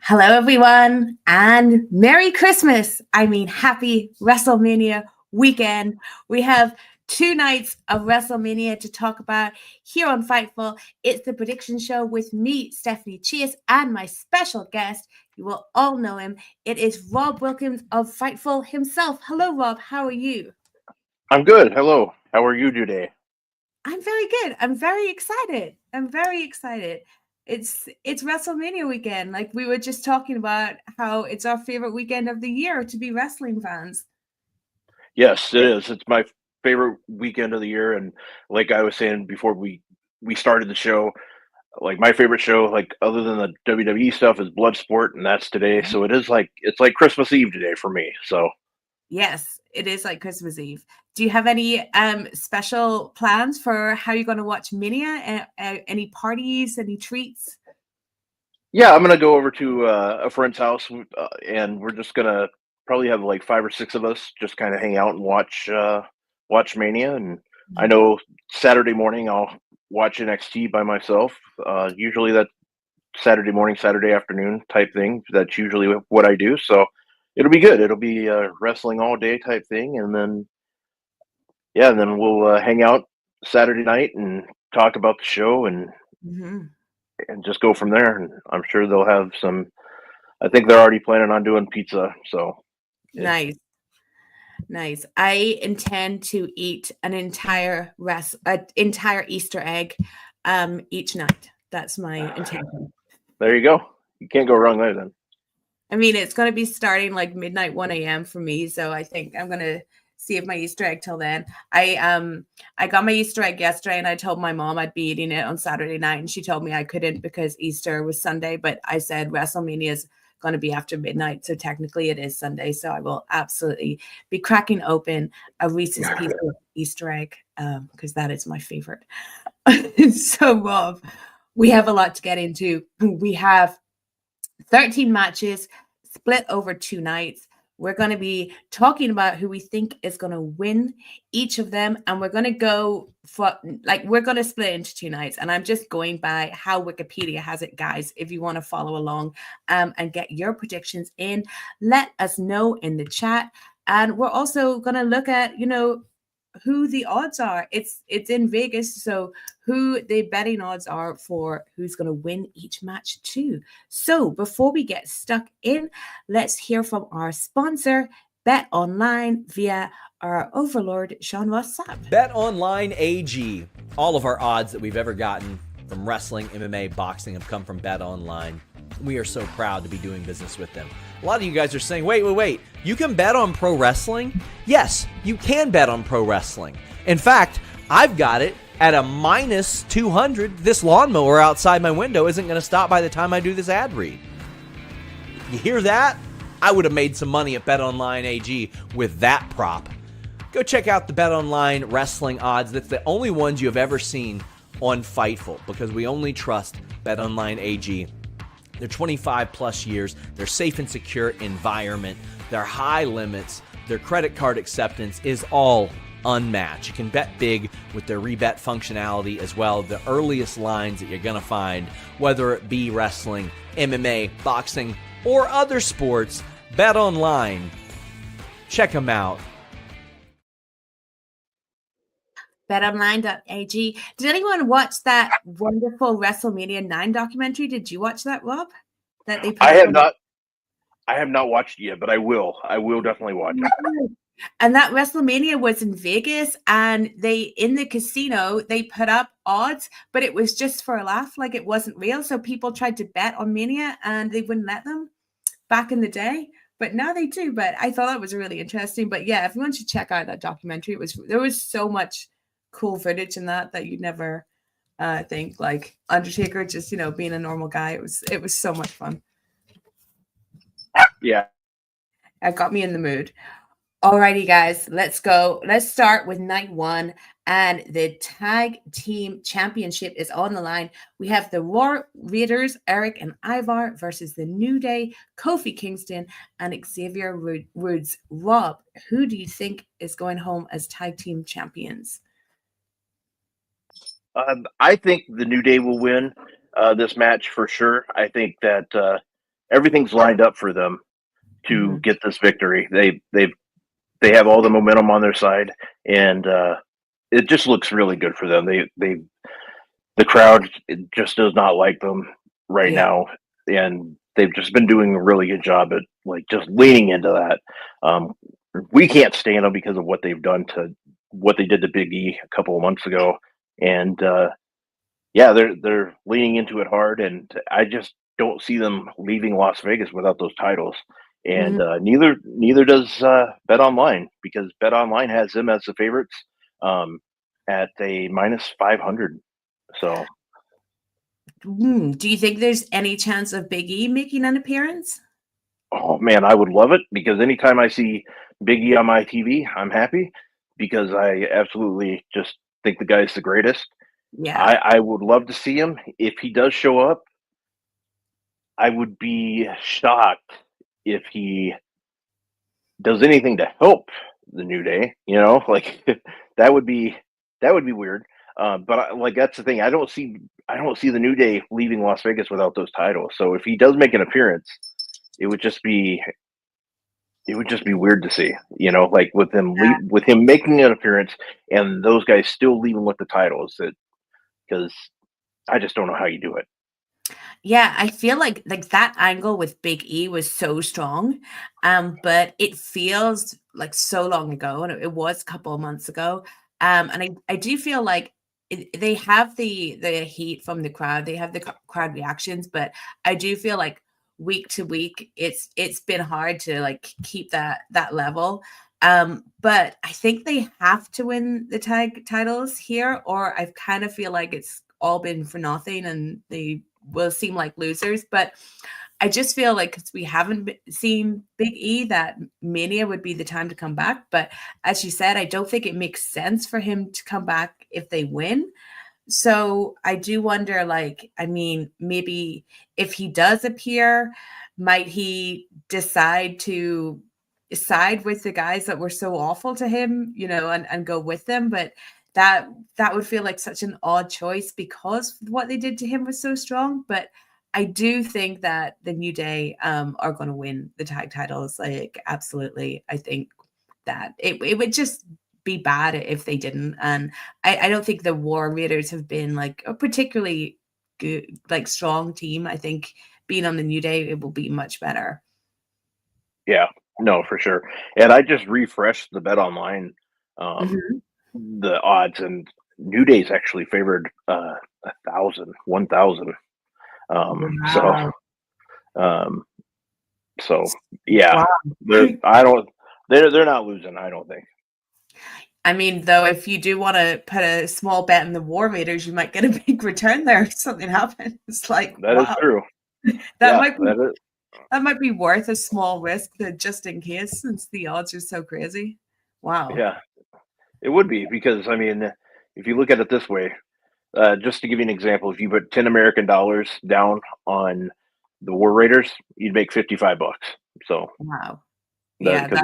Hello, everyone, and Merry Christmas. Happy WrestleMania weekend. We have 2 nights of WrestleMania to talk about here on Fightful. It's the prediction show with me, Stephanie Chase, and my special guest. You will all know him. It is Rob Wilkins of Fightful himself. Hello, Rob. How are you? I'm good. Hello. How are you today? I'm very good. I'm very excited. It's WrestleMania weekend. Like we were just talking about how it's our favorite weekend of the year to be wrestling fans. Yes, it is. It's my favorite weekend of the year, and like I was saying before we started the show, like my favorite show, like other than the WWE stuff, is Bloodsport, and that's today. So it's like Christmas Eve today for me. So Yes, it is like Christmas Eve. Do you have any special plans for how you're going to watch Mania? Any parties, any treats? yeah, I'm gonna go over to a friend's house, and we're just gonna probably have like 5 or 6 of us just kind of hang out and watch Mania. And I know Saturday morning I'll watch NXT by myself. Usually that Saturday morning, Saturday afternoon type thing. That's usually what I do. So it'll be good. It'll be wrestling all day type thing, and then we'll hang out Saturday night and talk about the show and just go from there. And I'm sure they'll have some. I think they're already planning on doing pizza. So Nice. I intend to eat an entire Easter egg each night. That's my intention. There you go. You can't go wrong there then. I mean, it's going to be starting like midnight, 1 a.m. for me. So I think I'm going to save my Easter egg till then. I got my Easter egg yesterday and I told my mom I'd be eating it on Saturday night. And she told me I couldn't because Easter was Sunday. But I said WrestleMania is going to be after midnight. So technically it is Sunday. So I will absolutely be cracking open a Reese's Pieces Easter egg because that is my favorite. So, Rob, we have a lot to get into. We have 13 matches split over 2 nights. We're going to be talking about who we think is going to win each of them. And we're going to go for, we're going to split into 2 nights. And I'm just going by how Wikipedia has it, guys. If you want to follow along and get your predictions in, let us know in the chat. And we're also going to look at, who the odds are. It's in Vegas, so who the betting odds are for who's going to win each match too. So before we get stuck in, let's hear from our sponsor, Bet Online, via our overlord, Sean Ross Sapp. Bet Online AG. All of our odds that we've ever gotten from wrestling, MMA, boxing have come from Bet Online. We are so proud to be doing business with them. A lot of you guys are saying, wait, you can bet on pro wrestling? Yes, you can bet on pro wrestling. In fact, I've got it at a minus 200. This lawnmower outside my window isn't going to stop by the time I do this ad read. You hear that? I would have made some money at Bet Online AG with that prop. Go check out the Bet Online wrestling odds. That's the only ones you have ever seen on Fightful because we only trust Bet Online AG. They're 25 plus years. They're safe and secure environment. Their high limits, their credit card acceptance is all unmatched. You can bet big with their rebet functionality as well. The earliest lines that you're going to find, whether it be wrestling, MMA, boxing, or other sports, Bet Online. Check them out. BetOnline.ag. Did anyone watch that wonderful WrestleMania 9 documentary? Did you watch that, Rob? That they put I have not. I have not watched it yet, but I will. I will definitely watch it. And that WrestleMania was in Vegas, and in the casino, they put up odds, but it was just for a laugh, like it wasn't real. So people tried to bet on Mania, and they wouldn't let them back in the day. But now they do. But I thought that was really interesting. But yeah, everyone should check out that documentary. There was so much cool footage in that you'd never think, like Undertaker just being a normal guy. It was so much fun. Yeah, it got me in the mood. Alrighty, guys, let's go. Let's start with night 1, and the tag team championship is on the line. We have the Raw Raiders, Erik and Ivar, versus the New Day, Kofi Kingston and Xavier Rhodes. Rob, who do you think is going home as tag team champions? I think the New Day will win this match for sure. I think that everything's lined up for them to get this victory. They have all the momentum on their side, and it just looks really good for them. The crowd just does not like them right now, and they've just been doing a really good job at like just leaning into that. We can't stand them because of what they've done to what they did to Big E a couple of months ago, and they're leaning into it hard, and I just don't see them leaving Las Vegas without those titles. And neither does Bet Online, because Bet Online has them as the favorites at a -500. So, do you think there's any chance of Big E making an appearance? oh man, I would love it, because anytime I see Big E on my TV, I'm happy, because I absolutely just think the guy's the greatest. Yeah, I would love to see him. If he does show up, I would be shocked if he does anything to help the New Day. Like that would be weird. But that's the thing. I don't see the New Day leaving Las Vegas without those titles. So if he does make an appearance, it would just be weird to see. Like with him making an appearance and those guys still leaving with the titles. Because I just don't know how you do it. Yeah, I feel like that angle with Big E was so strong, but it feels like so long ago, and it was a couple of months ago. And I do feel like they have the heat from the crowd, they have the crowd reactions, but I do feel like week to week, it's been hard to like keep that level. But I think they have to win the tag titles here, or I kind of feel like it's all been for nothing, and they will seem like losers. But I just feel like, because we haven't seen Big E, that Mania would be the time to come back. But as you said, I don't think it makes sense for him to come back if they win. So I do wonder, like, I mean, maybe if he does appear, might he decide to side with the guys that were so awful to him, and go with them? But that would feel like such an odd choice, because what they did to him was so strong. But I do think that the New Day are going to win the tag titles. Like, absolutely. I think that it would just be bad if they didn't. And I don't think the War Raiders have been like a particularly good, like strong team. I think being on the New Day, it will be much better. Yeah, no, for sure. And I just refreshed the Bet Online, the odds, and New Day's actually favored 1,000. Wow. So yeah, Wow. they're not losing, I don't think. I mean, though, if you do want to put a small bet in the War Raiders, you might get a big return there if something happens. It's like, that is true. That might be worth a small risk, just in case, since the odds are so crazy. Wow. Yeah, it would be, because I mean, if you look at it this way, just to give you an example, if you put 10 American dollars down on the War Raiders, you'd make $55. So wow, because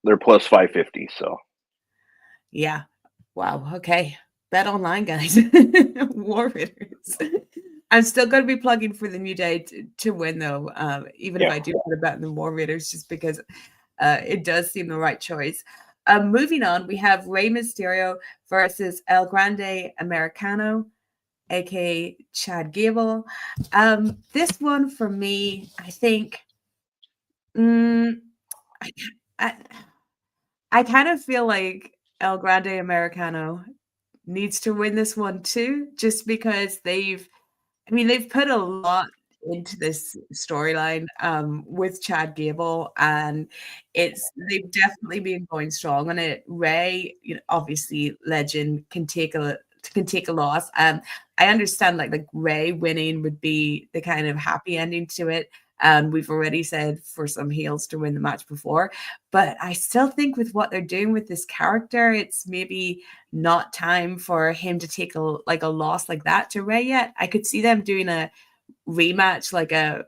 they're plus 550. So yeah, wow. Okay, Bet Online, guys. War Raiders. I'm still going to be plugging for the New Day to win, though, even if I do put a bet in the War Raiders, just because it does seem the right choice. Moving on, we have Rey Mysterio versus El Grande Americano, aka Chad Gable. This one for me, I think, I kind of feel like El Grande Americano needs to win this one too, just because they've put a lot into this storyline with Chad Gable, and they've definitely been going strong on it. Rey, obviously legend, can take a loss. I understand like Rey winning would be the kind of happy ending to it. And we've already said for some heels to win the match before, but I still think with what they're doing with this character, it's maybe not time for him to take a loss like that to Rey yet. I could see them doing a rematch, like a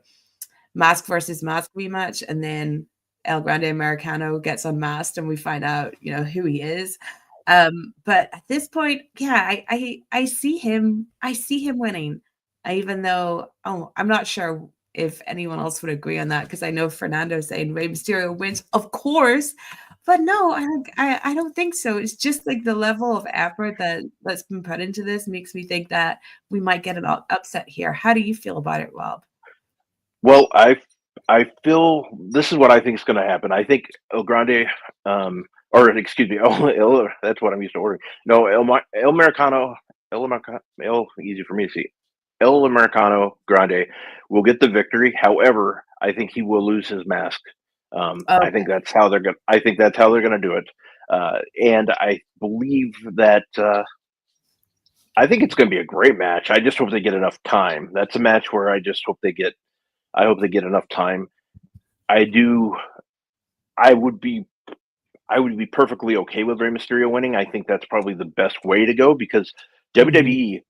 mask versus mask rematch, and then El Grande Americano gets unmasked and we find out, who he is. But at this point, yeah, I see him winning, even though I'm not sure if anyone else would agree on that, because I know Fernando's saying Rey Mysterio wins, of course. But no, I don't think so. It's just like the level of effort that's been put into this makes me think that we might get an upset here. How do you feel about it, Rob? Well, I feel this is what I think is going to happen. I think El Grande, or excuse me, that's what I'm used to ordering. No, El Americano, easy for me to see. El Americano Grande will get the victory. However, I think he will lose his mask. I think that's how they're going. I think that's how they're going to do it. And I believe that. I think it's going to be a great match. I just hope they get enough time. That's a match where I just hope they get. I hope they get enough time. I do. I would be perfectly okay with Rey Mysterio winning. I think that's probably the best way to go because WWE,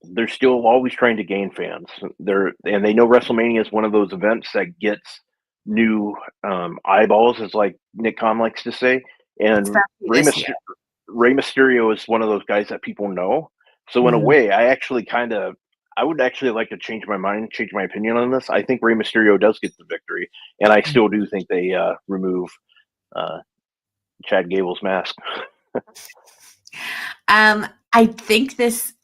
they're still always trying to gain fans. And they know WrestleMania is one of those events that gets new eyeballs, as like Nick Khan likes to say. And Rey Mysterio is one of those guys that people know. So in a way, I would actually like to change my opinion on this. I think Rey Mysterio does get the victory, and I still do think they remove Chad Gable's mask. I think this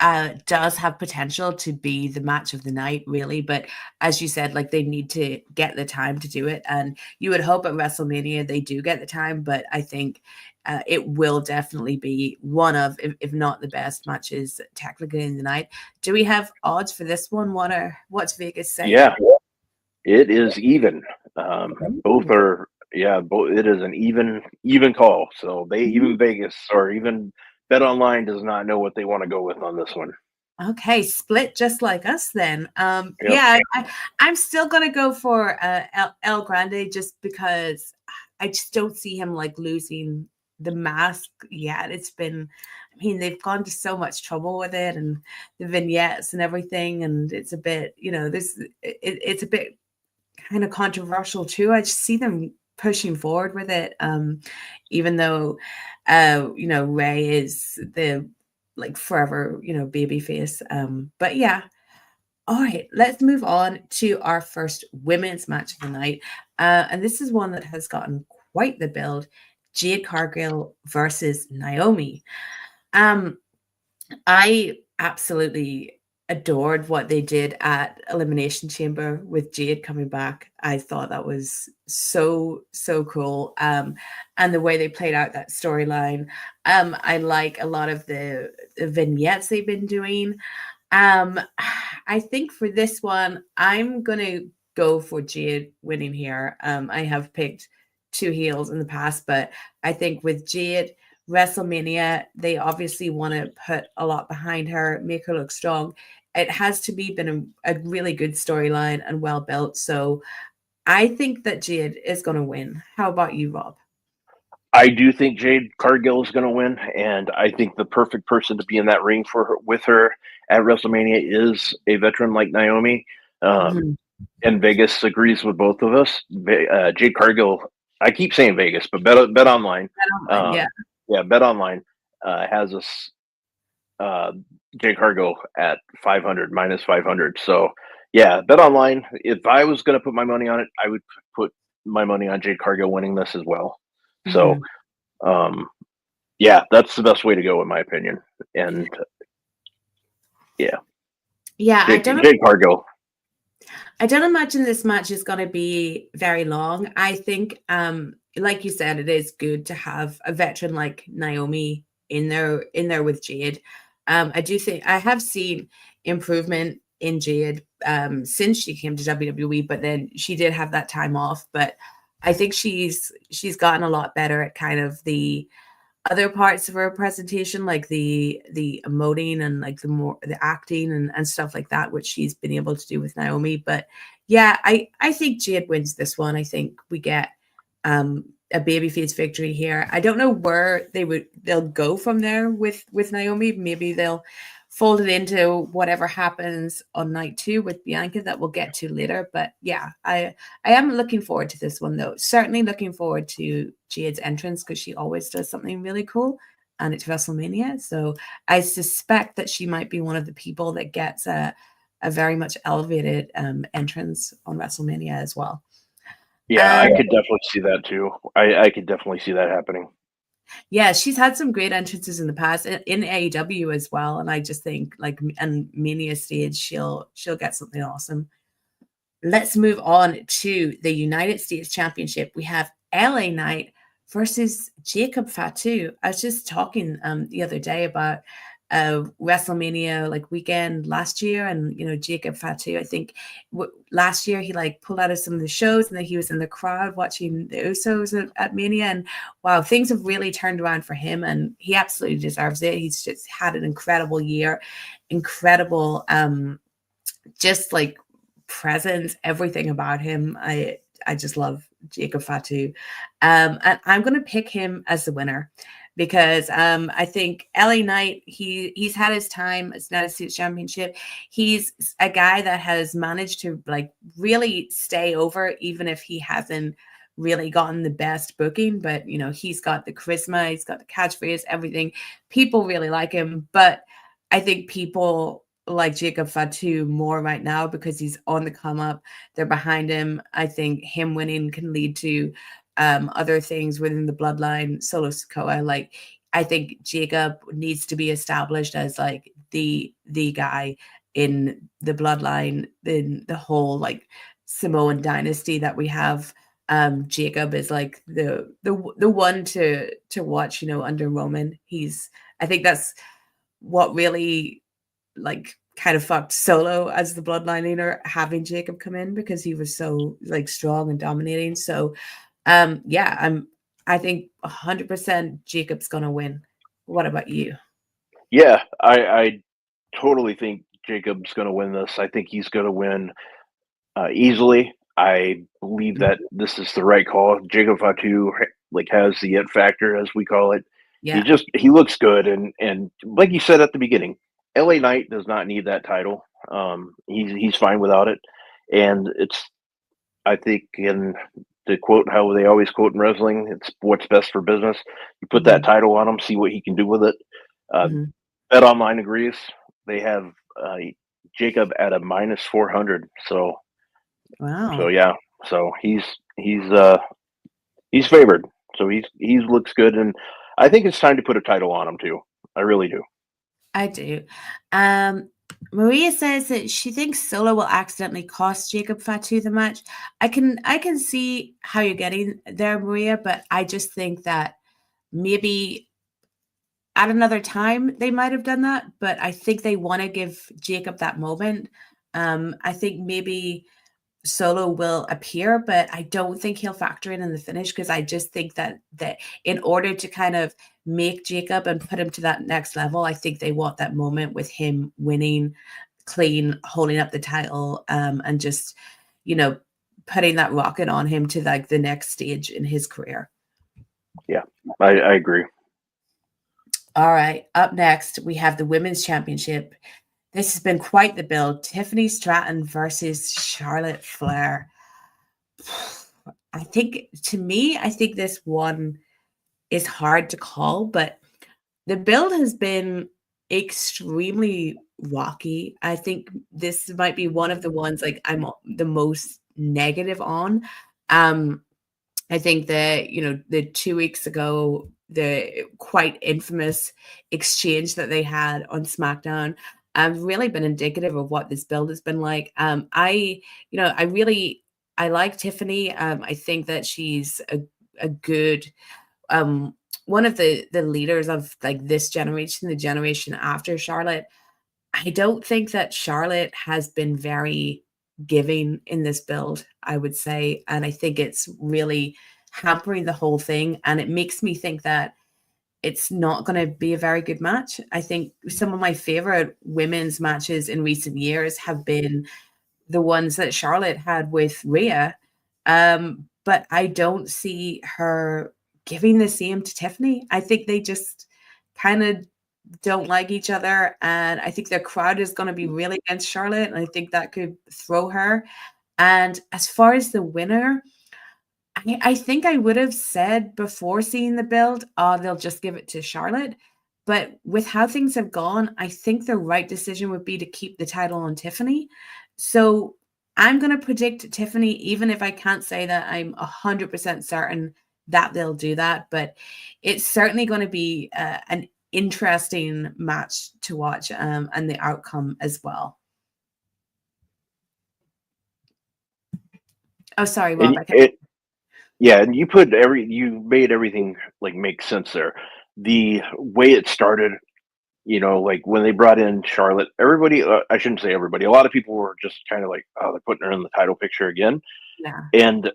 does have potential to be the match of the night, really. But as you said, like they need to get the time to do it. And you would hope at WrestleMania they do get the time. But I think it will definitely be one of, if not the best matches technically in the night. Do we have odds for this one? What's Vegas saying? Yeah, it is even. Both are, it is an even call. So even Vegas or even Bet Online does not know what they want to go with on this one. Okay, split just like us then. Yeah, I'm still gonna go for El Grande just because I just don't see him like losing the mask yet. It's been, I mean, they've gone to so much trouble with it and the vignettes and everything, and it's a bit, it's a bit kind of controversial too. I just see them pushing forward with it, even though Rey is the like forever baby face, but yeah. All right, let's move on to our first women's match of the night, and this is one that has gotten quite the build. Jade Cargill versus Naomi. I absolutely adored what they did at Elimination Chamber with Jade coming back. I thought that was so cool. And the way they played out that storyline. I like a lot of the vignettes they've been doing. I think for this one, I'm gonna go for Jade winning here. I have picked two heels in the past, but I think with Jade, WrestleMania, they obviously want to put a lot behind her, make her look strong. It has to be been a really good storyline and well built. So I think that Jade is going to win. How about you, Rob? I do think Jade Cargill is going to win, and I think the perfect person to be in that ring with her at WrestleMania is a veteran like Naomi. And Vegas agrees with both of us. Jade Cargill, I keep saying Vegas, but Bet Online. Bet Online has us Jade Cargill at 500 minus 500. So yeah, Bet Online. If I was going to put my money on it, I would put my money on Jade Cargill winning this as well. So, that's the best way to go in my opinion. And Jade Cargill. I don't imagine this match is going to be very long. I think, like you said, it is good to have a veteran like Naomi in there with Jade. I do think I have seen improvement in Jade since she came to WWE, but then she did have that time off. But I think she's gotten a lot better at kind of the other parts of her presentation, like the emoting and like the acting and stuff like that, which she's been able to do with Naomi. But yeah, I think Jade wins this one. I think we get a babyface victory here. I don't know where they'll go from there with Naomi. Maybe they'll fold it into whatever happens on night 2 with Bianca that we'll get to later. But yeah, I am looking forward to this one though. Certainly looking forward to Jade's entrance because she always does something really cool and it's WrestleMania. So I suspect that she might be one of the people that gets a a very much elevated entrance on WrestleMania as well. Yeah, I could definitely see that too. I could definitely see that happening. Yeah, she's had some great entrances in the past in AEW as well, and I just think like and Mania stage she'll get something awesome. Let's move on to the United States Championship. We have LA Knight versus Jacob Fatu. I was just talking the other day about WrestleMania like weekend last year, and Jacob Fatu. I think last year he like pulled out of some of the shows, and then he was in the crowd watching the Usos at Mania. And wow, things have really turned around for him, and he absolutely deserves it. He's just had an incredible year, incredible, just like presence, everything about him. I just love Jacob Fatu, and I'm going to pick him as the winner. Because I think LA Knight, he's had his time as United States Championship. He's a guy that has managed to like really stay over, even if he hasn't really gotten the best booking. But he's got the charisma, he's got the catchphrase, everything. People really like him, but I think people like Jacob Fatu more right now because he's on the come up. They're behind him. I think him winning can lead to other things within the bloodline. Solo Sikoa, like I think Jacob needs to be established as like the guy in the bloodline, in the whole like Samoan dynasty that we have. Jacob is like the one to watch, under Roman. I think that's what really like kind of fucked Solo as the bloodline leader, having Jacob come in because he was so like strong and dominating. So I think 100% Jacob's gonna win. What about you? Yeah, I totally think Jacob's going to win this. I think he's going to win easily. I believe that this is the right call. Jacob Fatu like has the it factor, as we call it. Yeah. He looks good, and like you said at the beginning, LA Knight does not need that title. He's fine without it, and I think in the quote how they always quote in wrestling, it's what's best for business. You put that title on him, see what he can do with it. Bet Online agrees. They have Jacob at a minus 400. So wow. So yeah, so he's favored. So he looks good, and I think it's time to put a title on him too. I really do. I do. Maria says that she thinks Solo will accidentally cost Jacob Fatu the match. I can see how you're getting there, Maria, but I just think that maybe at another time they might have done that, but I think they want to give Jacob that moment. I think maybe Solo will appear, but I don't think he'll factor in the finish, because I just think that in order to kind of make Jacob and put him to that next level, I think they want that moment with him winning clean, holding up the title, and just putting that rocket on him to like the next stage in his career. Yeah, I agree. All right, up next we have the Women's Championship. This has been quite the build. Tiffany Stratton versus Charlotte Flair. I think this one is hard to call, but the build has been extremely rocky. I think this might be one of the ones like I'm the most negative on. I think that, the 2 weeks ago, the quite infamous exchange that they had on SmackDown have really been indicative of what this build has been like. I like Tiffany. I think that she's a good one of the leaders of like this generation, the generation after Charlotte. I don't think that Charlotte has been very giving in this build, I would say. And I think it's really hampering the whole thing. And it makes me think that it's not going to be a very good match. I think some of my favorite women's matches in recent years have been the ones that Charlotte had with Rhea. But I don't see her giving the same to Tiffany. I think they just kind of don't like each other, and I think their crowd is going to be really against Charlotte, and I think that could throw her. And as far as the winner, I think I would have said before seeing the build, they'll just give it to Charlotte, But with how things have gone, I think the right decision would be to keep the title on Tiffany. So I'm going to predict Tiffany, even if I can't say that I'm 100% certain that they'll do that. But it's certainly going to be an interesting match to watch, and the outcome as well. Oh, sorry, Rob. Yeah, and you made everything like make sense there. The way it started, you know, like when they brought in Charlotte, everybody, I shouldn't say everybody, a lot of people were just kind of like, oh, they're putting her in the title picture again. Yeah. And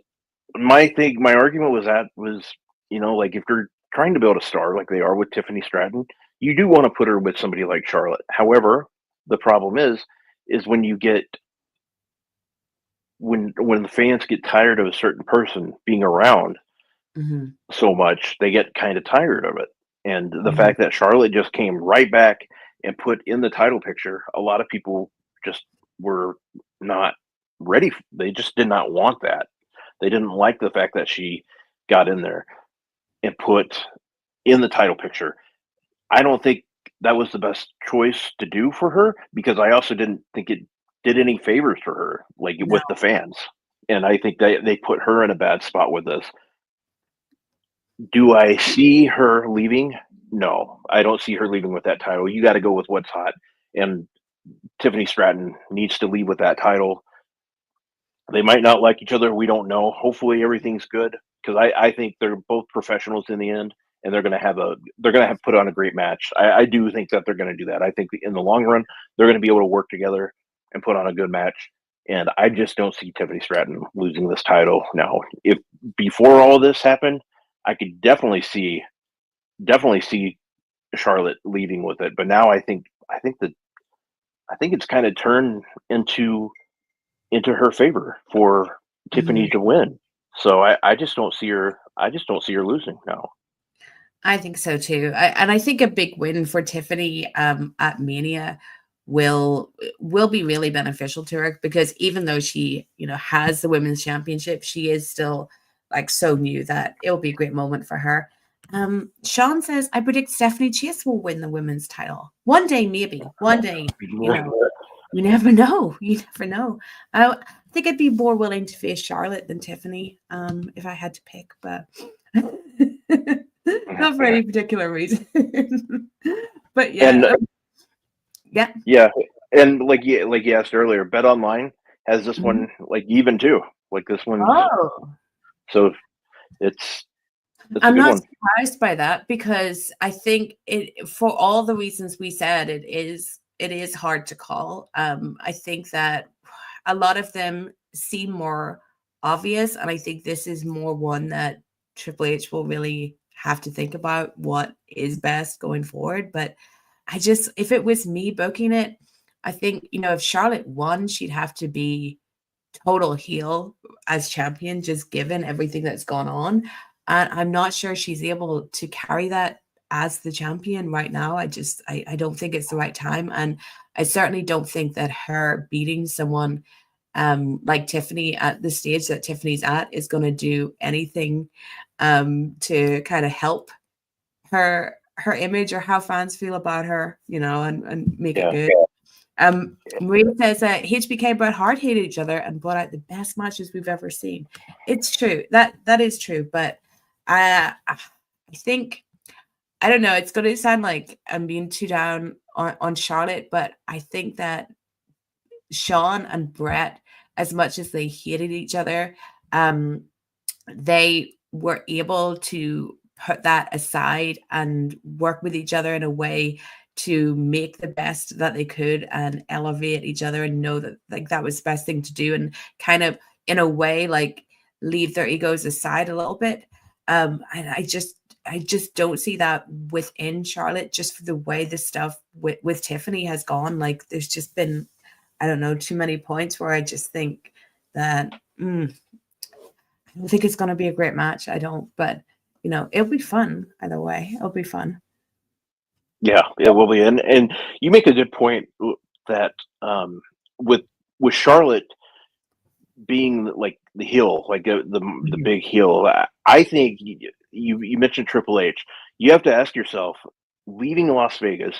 my argument was, you know, like if you're trying to build a star like they are with Tiffany Stratton, you do want to put her with somebody like Charlotte. However, the problem is when you get when the fans get tired of a certain person being around so much, they get kind of tired of it. And the fact that Charlotte just came right back and put in the title picture, a lot of people just were not ready. They just did not want that. They didn't like the fact that she got in there and put in the title picture. I don't think that was the best choice to do for her, because I also didn't think it did any favors for her, like with the fans. And I think they put her in a bad spot with this. Do I see her leaving? No, I don't see her leaving with that title. You got to go with what's hot. And Tiffany Stratton needs to leave with that title. They might not like each other. We don't know. Hopefully everything's good, because I think they're both professionals in the end, and they're going to have put on a great match. I do think that they're going to do that. I think in the long run, they're going to be able to work together and put on a good match. And I just don't see Tiffany Stratton losing this title. Now, if before all this happened, I could definitely see Charlotte leading with it. But now I think it's kind of turned into her favor for Tiffany to win. So I just don't see her losing now. I think so too. And I think a big win for Tiffany at Mania will be really beneficial to her, because even though she, you know, has the women's championship, she is still like so new that it'll be a great moment for her. Sean says, I predict Stephanie Chase will win the women's title. One day, maybe. One day, you know. You never know. You never know. I think I'd be more willing to face Charlotte than Tiffany, if I had to pick, but not for any particular reason. But yeah. Yeah. And like you asked earlier, Bet Online has this one like even too. Like this one. Oh. So it's I'm not surprised by that, because I think it, for all the reasons we said, it is hard to call. I think that a lot of them seem more obvious, and I think this is more one that Triple H will really have to think about what is best going forward. But if it was me booking it, I think, you know, if Charlotte won, she'd have to be total heel as champion, just given everything that's gone on. And I'm not sure she's able to carry that as the champion right now. I don't think it's the right time. And I certainly don't think that her beating someone like Tiffany at the stage that Tiffany's at is going to do anything to kind of help her image or how fans feel about her, you know, and make it good. Maria says that HBK and Bret Hart hated each other and brought out the best matches we've ever seen. It's true. That is true. But I think, I don't know, it's going to sound like I'm being too down on Charlotte, but I think that Shawn and Bret, as much as they hated each other, they were able to put that aside and work with each other in a way to make the best that they could and elevate each other, and know that like that was the best thing to do, and kind of in a way like leave their egos aside a little bit. And I just don't see that within Charlotte, just for the way the stuff with Tiffany has gone. Like there's just been, I don't know, too many points where I just think that I don't think it's going to be a great match. I don't, but you know, it'll be fun either way. It'll be fun. Yeah, it will be. And you make a good point that with Charlotte being like the heel, like the big heel, I think you mentioned Triple H. You have to ask yourself, leaving Las Vegas,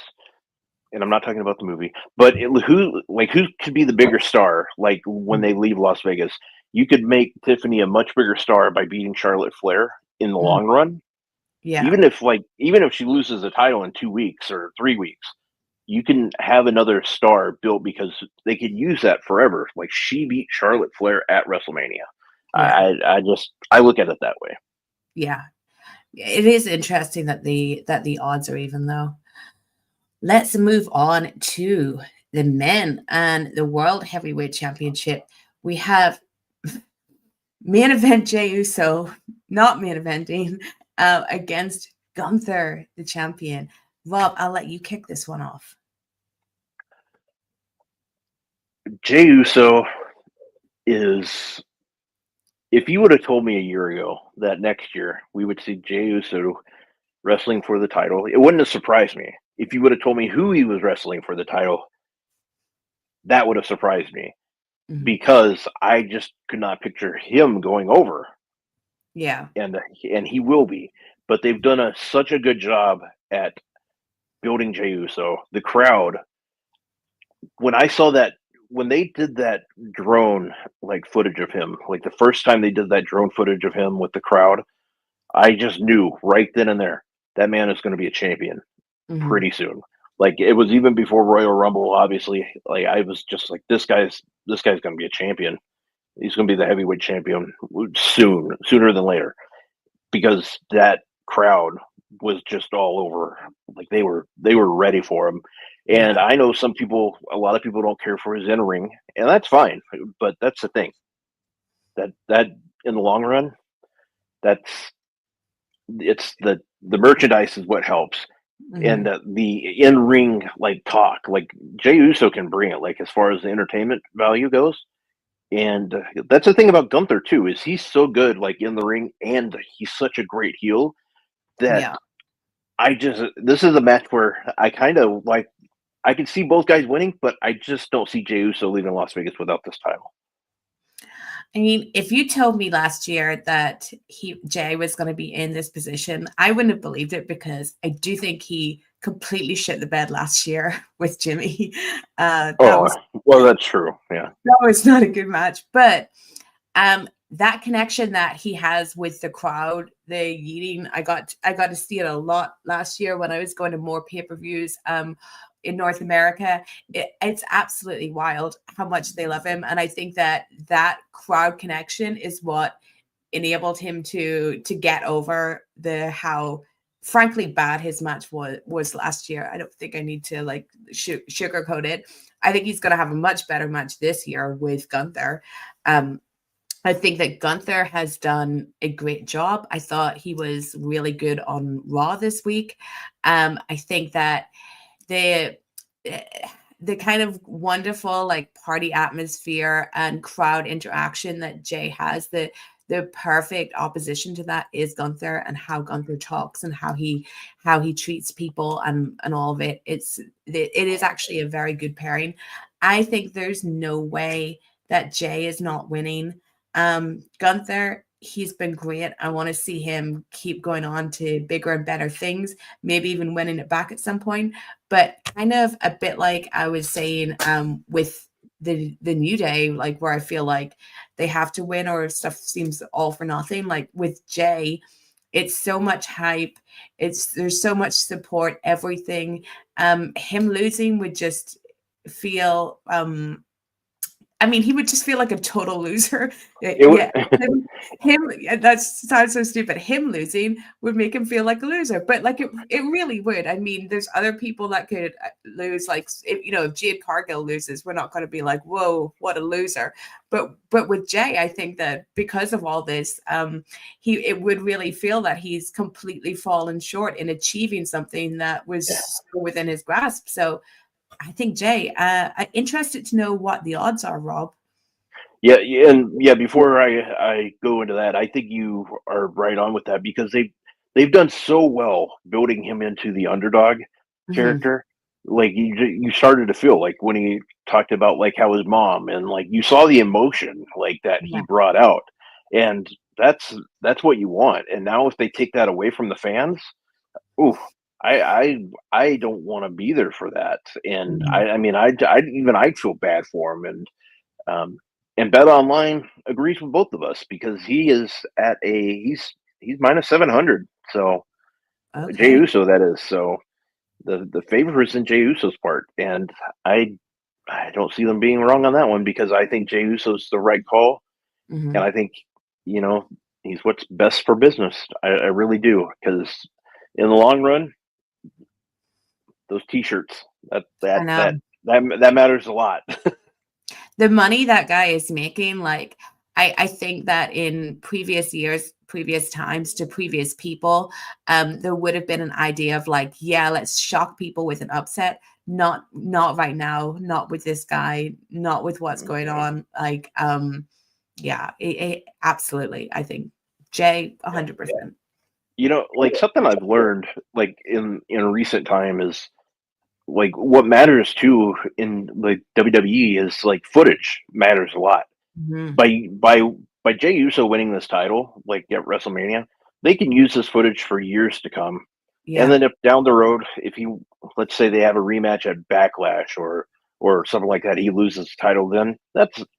and I'm not talking about the movie, but who could be the bigger star? Like when they leave Las Vegas, you could make Tiffany a much bigger star by beating Charlotte Flair in the long run. Yeah. Even if she loses the title in 2 weeks or 3 weeks, you can have another star built because they could use that forever. Like she beat Charlotte Flair at WrestleMania. Yeah. I look at it that way. Yeah. It is interesting that the odds are even, though. Let's move on to the men and the World Heavyweight Championship. We have main event Jey Uso, not main eventing, against Gunther, the champion. Rob, I'll let you kick this one off. Jey Uso is, if you would have told me a year ago that next year we would see Jey Uso wrestling for the title, it wouldn't have surprised me. If you would have told me who he was wrestling for the title, that would have surprised me because I just could not picture him going over. Yeah. And he will be. But they've done such a good job at building Jey Uso. The crowd, when I saw that, when they did that drone footage of him, like the first time they did that drone footage of him with the crowd, I just knew right then and there that man is going to be a champion pretty soon. Like it was even before Royal Rumble, obviously. Like I was just like, this guy's going to be a champion. He's going to be the heavyweight champion sooner than later, because that crowd was just all over. Like they were ready for him. And I know a lot of people don't care for his in-ring, and that's fine. But that's the thing. That in the long run, it's the merchandise is what helps. And the in-ring talk, like Jey Uso can bring it, like as far as the entertainment value goes. And that's the thing about Gunther too, is he's so good in the ring, and he's such a great heel that this is a match where I kind of I can see both guys winning, but I just don't see Jey Uso leaving Las Vegas without this title. I mean, if you told me last year that Jey was going to be in this position, I wouldn't have believed it, because I do think he completely shit the bed last year with Jimmy. Well, that's true. Yeah, that was not a good match, but that connection that he has with the crowd, the yeeting, I got to see it a lot last year when I was going to more pay-per-views in North America. It's absolutely wild how much they love him. And I think that crowd connection is what enabled him to get over how frankly bad his match was last year. I don't think I need to sugarcoat it. I think he's going to have a much better match this year with Gunther. I think that Gunther has done a great job. I thought he was really good on Raw this week. I think that the kind of wonderful party atmosphere and crowd interaction that Jey has, the perfect opposition to that is Gunther, and how Gunther talks and how he treats people and all of it. It is actually a very good pairing. I think there's no way that Jey is not winning. Gunther, he's been great. I want to see him keep going on to bigger and better things, maybe even winning it back at some point. But kind of a bit like I was saying with the New Day, where I feel like they have to win or stuff seems all for nothing. Like with Jey, it's so much hype. There's so much support, everything. Him losing would just feel he would just feel like a total loser. Him, that sounds so stupid. Him losing would make him feel like a loser, but it really would. I mean, there's other people that could lose. If Jade Cargill loses, we're not going to be like, whoa, what a loser. But with Jey, I think that because of all this, it would really feel that he's completely fallen short in achieving something that was within his grasp. So I think Jey, I'm interested to know what the odds are, Rob. Yeah, before I go into that, I think you are right on with that, because they've done so well building him into the underdog character. Like you started to feel like when he talked about how his mom, and you saw the emotion that he brought out, and that's what you want. And now if they take that away from the fans, I don't want to be there for that. And I mean, I'd feel bad for him. And Bet Online agrees with both of us because he is at he's minus 700. So Jey Okay. Uso, that is. So the favor is in Jey Uso's part, and I don't see them being wrong on that one because I think Jey Uso's the right call, Mhm. and I think he's what's best for business. I really do because in the long run, those T-shirts I know. that matters a lot. The money that guy is making, like, I think that in previous years, previous times to previous people, there would have been an idea of like, yeah, let's shock people with an upset. Not right now, not with this guy, not with what's going on. Like, yeah, absolutely. I think Jey, 100%. Like something I've learned, like in recent time, is like what matters too in like WWE is like footage matters a lot. Mhm. By Jey Uso winning this title, like at WrestleMania, they can use this footage for years to come. And Yeah. then if down the road, if let's say they have a rematch at Backlash or something like that, he loses the title, then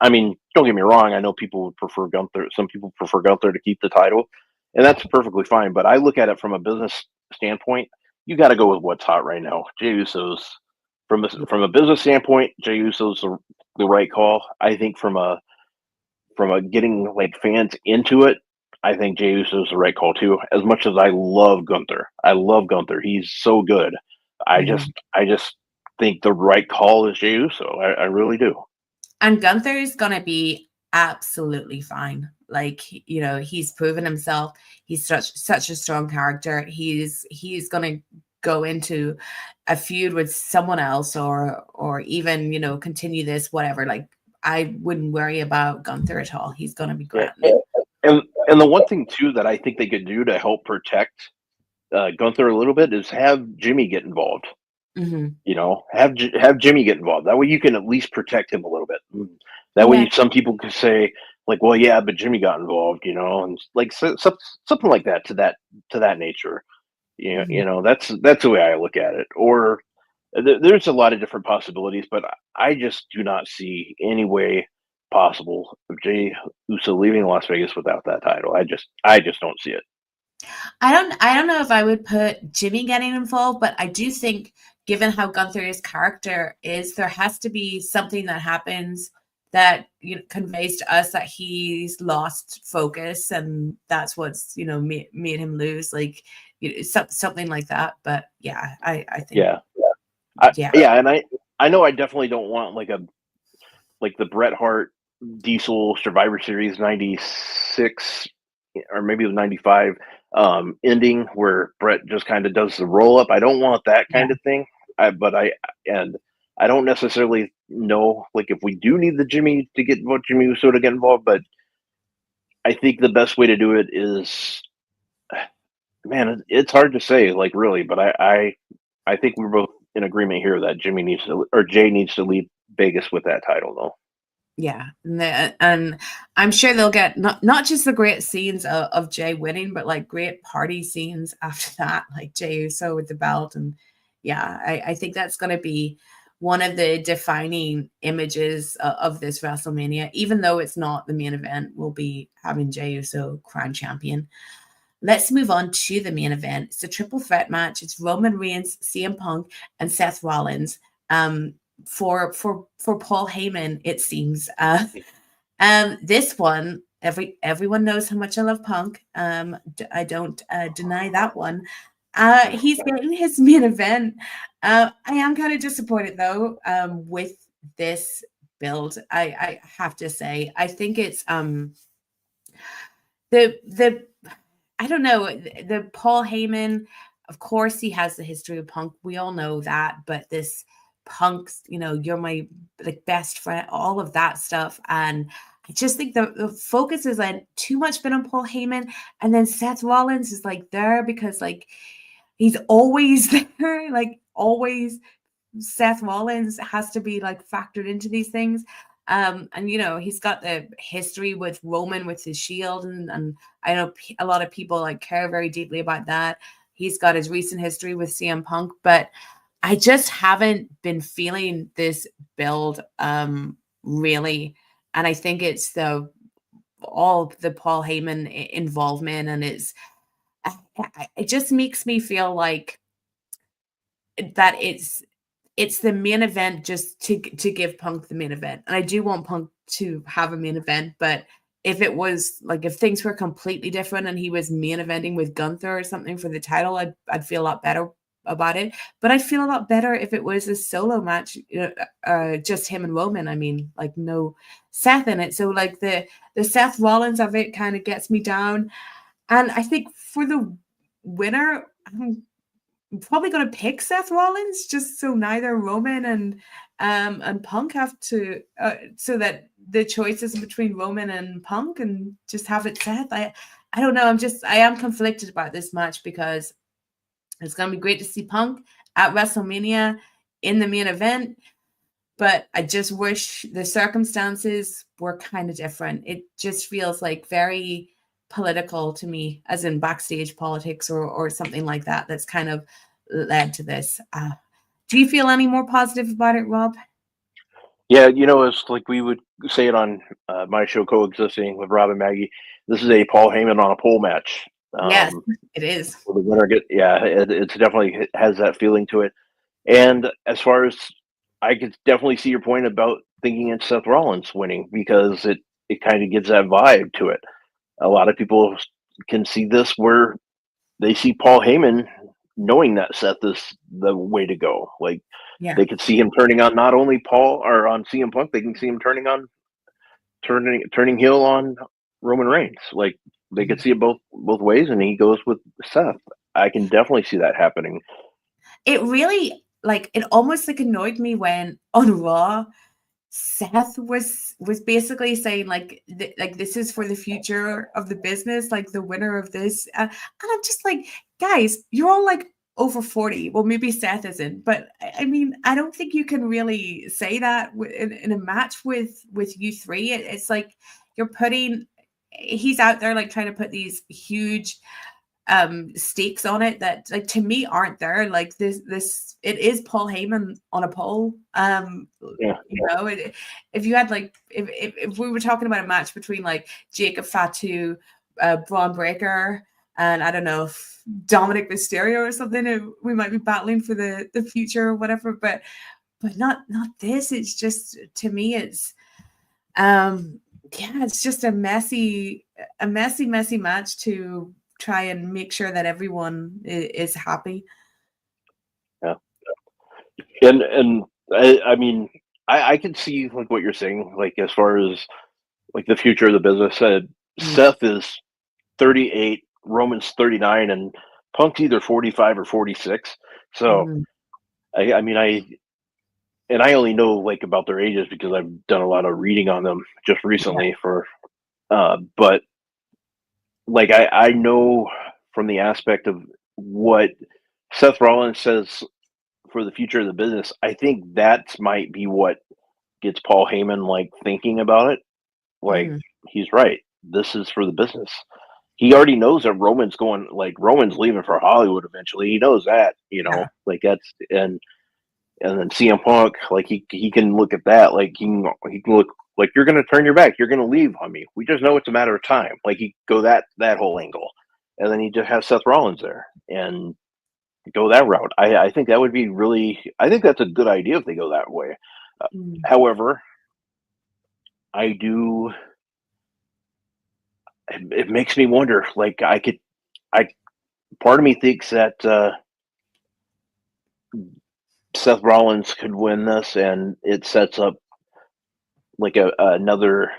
I mean, don't get me wrong, I know people would prefer Gunther. Some people prefer Gunther to keep the title, and that's perfectly fine. But I look at it from a business standpoint. You got to go with what's hot right now. Jey Uso's from a business standpoint, Jey Uso's the right call. I think from a getting like fans into it, I think Jey Uso's the right call too. As much as I love Gunther, he's so good. I Mhm. just think the right call is Jey Uso. I really do. And Gunther is going to be absolutely fine. Like, he's proven himself. He's such a strong character. He's going to go into a feud with someone else or even, continue this, whatever. Like, I wouldn't worry about Gunther at all. He's going to be Yeah. great. And the one thing too that I think they could do to help protect Gunther a little bit is have Jimmy get involved. Mhm. Have Jimmy get involved. That way you can at least protect him a little bit. That Yeah. way some people could say like, well, yeah, but Jimmy got involved, and like something like that to that nature. Mhm. That's the way I look at it. Or there's a lot of different possibilities, but I just do not see any way possible of Jey Uso leaving Las Vegas without that title. I just don't see it. I don't know if I would put Jimmy getting involved, but I do think given how Gunther's character is, there has to be something that happens that conveys to us that he's lost focus and that's what's made him lose, like something like that. But yeah, I think Yeah. yeah. And I know I definitely don't want like the Bret Hart Diesel Survivor Series 96 or maybe it was 95 ending where Bret just kind of does the roll up. I don't want that Yeah. kind of thing. But I don't necessarily know like if we do need Jimmy Uso to get involved, but I think the best way to do it is, man, it's hard to say like really, but I think we're both in agreement here that Jay needs to leave Vegas with that title though. Yeah, and I'm sure they'll get not just the great scenes of Jey winning, but like great party scenes after that, like Jey Uso with the belt. And yeah, I think that's going to be one of the defining images of this WrestleMania, even though it's not the main event. We'll be having Jey Uso crowned champion. Let's move on to the main event. It's a triple threat match. It's Roman Reigns, CM Punk, and Seth Rollins. For Paul Heyman, it seems. This one, everyone knows how much I love Punk. I don't deny that one. He's getting his main event. I am kind of disappointed though with this build. I have to say, I think it's the I don't know, the Paul Heyman, of course, he has the history of Punk. We all know that, but this Punk's, you're my like best friend, all of that stuff. And I just think the focus is like too much been on Paul Heyman. And then Seth Rollins is like there because like he's always there, like always Seth Rollins has to be like factored into these things. And he's got the history with Roman with his shield, and I know a lot of people like care very deeply about that. he's got his recent history with CM Punk, but I just haven't been feeling this build really. And I think it's all the Paul Heyman involvement, and it just makes me feel like that it's the main event just to give Punk the main event. And I do want Punk to have a main event, but if it was like, if things were completely different and he was main eventing with Gunther or something for the title, I'd feel a lot better about it. But I'd feel a lot better if it was a solo match, just him and Roman. I mean, like, no Seth in it. So like the Seth Rollins of it kind of gets me down. And I think for the winner, I'm probably going to pick Seth Rollins, just so neither Roman and Punk have to, so that the choice is between Roman and Punk, and just have it Seth. I don't know. I am conflicted about this match, because it's going to be great to see Punk at WrestleMania in the main event, but I just wish the circumstances were kind of different. It just feels like very political to me, as in backstage politics or something like that, that's kind of led to this. Do you feel any more positive about it, Rob? Yeah, it's like we would say it on my show, Coexisting with Rob and Maggie. This is a Paul Heyman on a pole match. Yes, it is. The winner it's definitely has that feeling to it. And as far as, I could definitely see your point about thinking it's Seth Rollins winning, because it kind of gives that vibe to it. A lot of people can see this where they see Paul Heyman knowing that Seth is the way to go. Like, they could see him turning on not only Paul or on CM Punk, they can see him turning heel on Roman Reigns. Like, they could see it both ways, and he goes with Seth. I can definitely see that happening. It really, like, it almost like annoyed me when on Raw, Seth was basically saying like this is for the future of the business, like the winner of this, and I'm just like, guys, you're all like over 40. Well, maybe Seth isn't, but I mean, I don't think you can really say that in a match with you three. It's like he's out there like trying to put these huge stakes on it that, like, to me aren't there. Like this it is Paul Heyman on a pole. If you had like if we were talking about a match between like Jacob Fatu, Braun Breaker, and I don't know, Dominic Mysterio or something, we might be battling for the future or whatever, but not this. It's just, to me, it's it's just a messy match to try and make sure that everyone is happy. Yeah. And I mean, I can see like what you're saying, like as far as like the future of the business. Seth is 38, Roman's 39, and Punk's either 45 or 46. So I mean, I only know like about their ages because I've done a lot of reading on them just recently but like I know from the aspect of what Seth Rollins says for the future of the business, I think that might be what gets Paul Heyman like thinking about it. Like, he's right. This is for the business. He already knows that Roman's leaving for Hollywood eventually. He knows that, like that's, and then CM Punk, like he can look at that, like he can look like, you're going to turn your back, you're going to leave on me. We just know it's a matter of time. Like, he go that whole angle, and then he just has Seth Rollins there and go that route. I think that would be I think that's a good idea if they go that way. However, it makes me wonder, like, part of me thinks that Seth Rollins could win this, and it sets up like another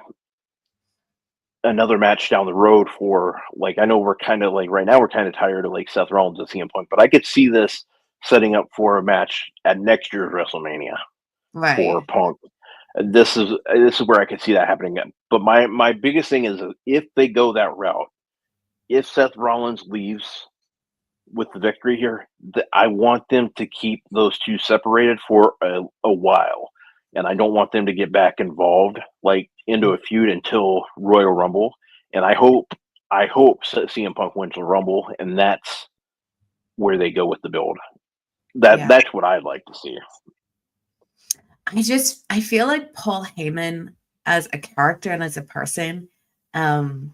match down the road for, like, I know we're kind of like right now we're kind of tired of like Seth Rollins and CM Punk, but I could see this setting up for a match at next year's WrestleMania for Punk. This is where I could see that happening. But my biggest thing is, if they go that route, if Seth Rollins leaves with the victory here, I want them to keep those two separated for a while, and I don't want them to get back involved like into a feud until Royal Rumble. And I hope CM Punk wins the Rumble, and that's where they go with the build. That's what I'd like to see. I feel like Paul Heyman as a character and as a person, I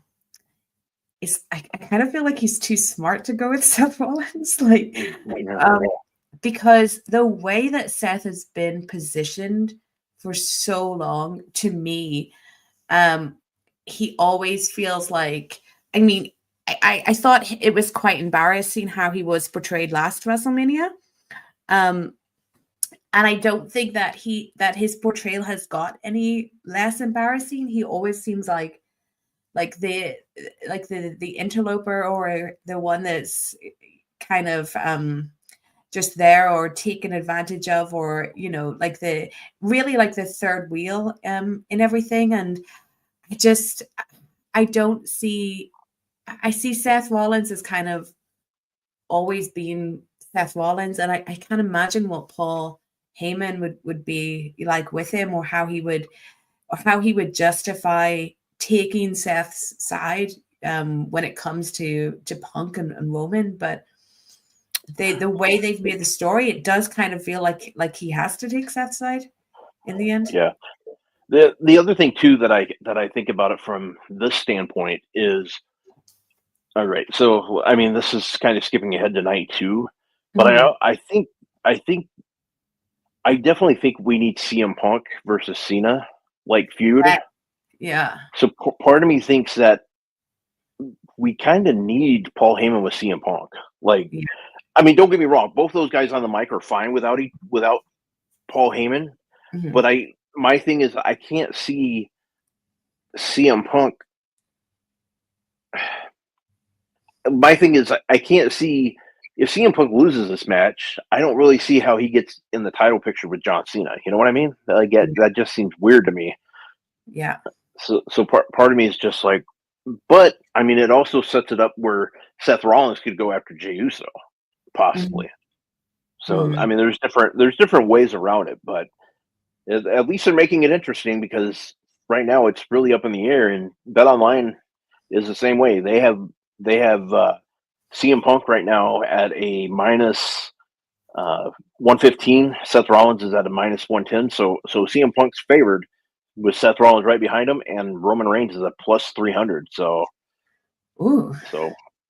kind of feel like he's too smart to go with Seth Rollins, because the way that Seth has been positioned for so long, to me, he always feels like, I mean, I thought it was quite embarrassing how he was portrayed last WrestleMania. And I don't think that his portrayal has got any less embarrassing. He always seems like the interloper, or the one that's kind of just there or taken advantage of, or like the third wheel in everything. And I see Seth Rollins as kind of always being Seth Rollins, and I can't imagine what Paul Heyman would be like with him, or how he would justify taking Seth's side when it comes to Punk and Roman. But the way they've made the story, it does kind of feel like he has to take Seth's side in the end. Yeah. The other thing too that I think about it from this standpoint is, all right, so I mean, this is kind of skipping ahead to night 2, but I definitely think we need CM Punk versus Cena feud. Yeah. So part of me thinks that we kind of need Paul Heyman with CM Punk. I mean, don't get me wrong, both those guys on the mic are fine without Paul Heyman, but my thing is, I can't see CM Punk. My thing is, I can't see, if CM Punk loses this match, I don't really see how he gets in the title picture with John Cena. You know what I mean? That just seems weird to me. Yeah. So part of me is just like, but I mean, it also sets it up where Seth Rollins could go after Jey Uso, possibly. So I mean, there's different ways around it, but at least they're making it interesting, because right now it's really up in the air. And BetOnline is the same way. They have CM Punk right now at a minus 115. Seth Rollins is at a minus 110. So CM Punk's favored, with Seth Rollins right behind him, and Roman Reigns is a plus 300. So,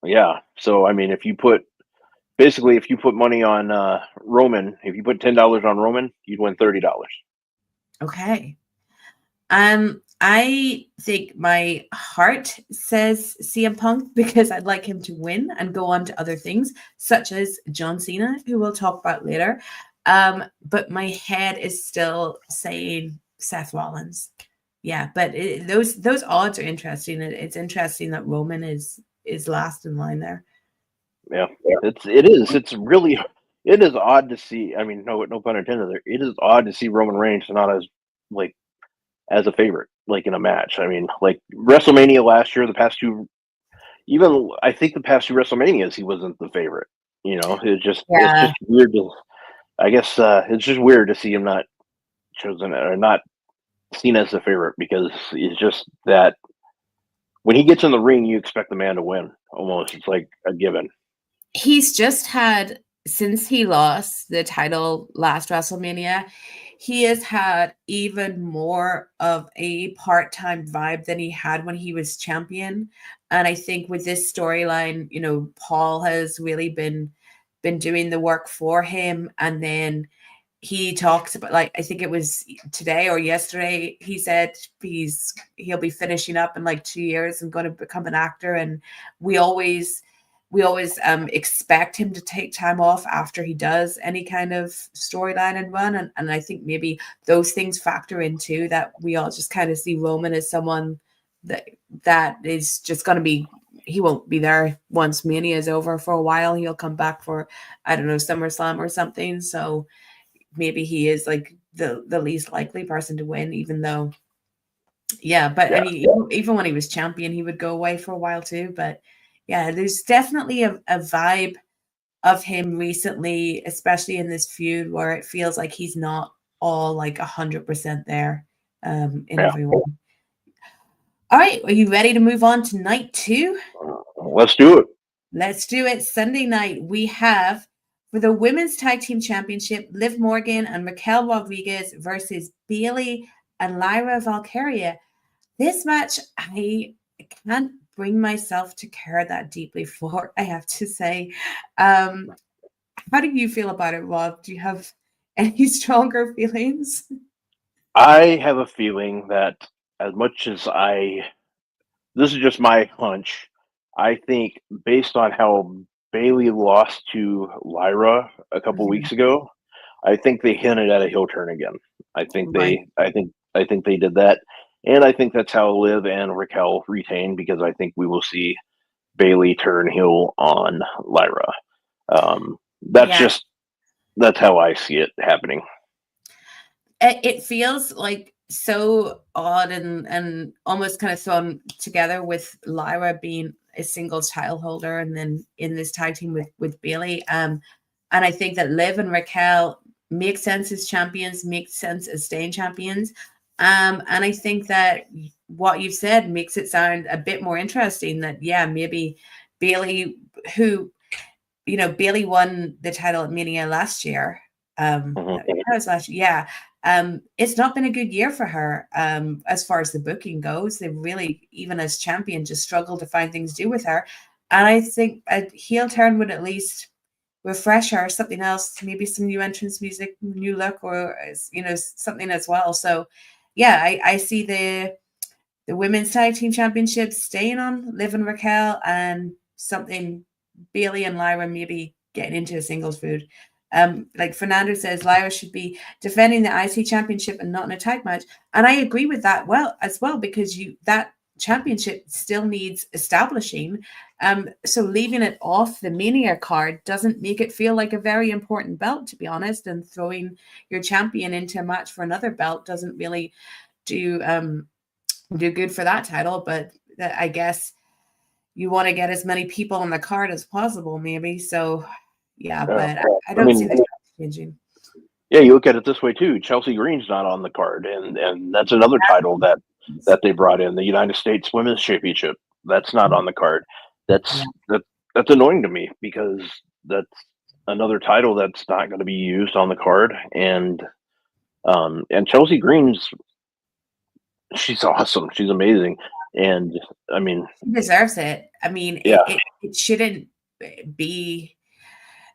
yeah. So I mean, if you put money on Roman, if you put $10 on Roman, you'd win $30. Okay. I think my heart says CM Punk, because I'd like him to win and go on to other things, such as John Cena, who we'll talk about later. But my head is still saying Seth Rollins. Yeah, but those odds are interesting. It's interesting that Roman is last in line there. Yeah, it is. It's really, it is odd to see. I mean, no pun intended there. It is odd to see Roman Reigns not as a favorite, in a match. I mean, WrestleMania last year, I think the past two WrestleManias, he wasn't the favorite. It's just weird I guess it's just weird to see him not chosen or not seen as the favorite, because it's just that when he gets in the ring, you expect the man to win. Almost, it's like a given. He's just had, since he lost the title last WrestleMania, he has had even more of a part-time vibe than he had when he was champion. And I think with this storyline, Paul has really been doing the work for him. And then he talks about, I think it was today or yesterday, he said he'll be finishing up in 2 years and going to become an actor. And we always expect him to take time off after he does any kind of storyline and run. And I think maybe those things factor into that. We all just kind of see Roman as someone that is just going to be, he won't be there once Mania is over for a while. He'll come back for, I don't know, SummerSlam or something. So maybe he is the least likely person to win, even though, I mean, even when he was champion, he would go away for a while too. But yeah, there's definitely a vibe of him recently, especially in this feud, where it feels like he's not all 100% there in everyone. All right, are you ready to move on to night 2? Let's do it. Let's do it. Sunday night, we have for the Women's Tag Team Championship, Liv Morgan and Raquel Rodriguez versus Bayley and Lyra Valkyria. This match, I can't bring myself to care that deeply for, I have to say. How do you feel about it, Rob? Do you have any stronger feelings? I have a feeling that as much as this is just my hunch, I think based on how Bayley lost to Lyra a couple weeks ago, I think they hinted at a heel turn again. I think they did that. And I think that's how Liv and Raquel retain, because I think we will see Bayley turn heel on Lyra. That's how I see it happening. It feels like so odd and almost kind of thrown together with Lyra being a single title holder and then in this tag team with Bayley. And I think that Liv and Raquel make sense as champions, make sense as staying champions. And I think that what you've said makes it sound a bit more interesting that, maybe Bayley, Bayley won the title at Mania last year. That was last year. Yeah. It's not been a good year for her as far as the booking goes. They really, even as champion, just struggled to find things to do with her. And I think a heel turn would at least refresh her, something else, maybe some new entrance music, new look, or something as well. So I see the Women's Tag Team Championship staying on Liv and Raquel, and something Bayley and Lyra maybe getting into a singles feud. Like Fernando says, Lyra should be defending the IC Championship and not in a tag match. And I agree with that as well, because that championship still needs establishing. So leaving it off the Mania card doesn't make it feel like a very important belt, to be honest. And throwing your champion into a match for another belt doesn't really do good for that title. But I guess you want to get as many people on the card as possible, maybe. So but I don't see the changing. Yeah, you look at it this way too. Chelsea Green's not on the card, and that's another title that they brought in, the United States Women's Championship. That's not on the card. That's annoying to me, because that's another title that's not going to be used on the card. And Chelsea Green's, she's awesome. She's amazing, and I mean, she deserves it. I mean, it shouldn't be.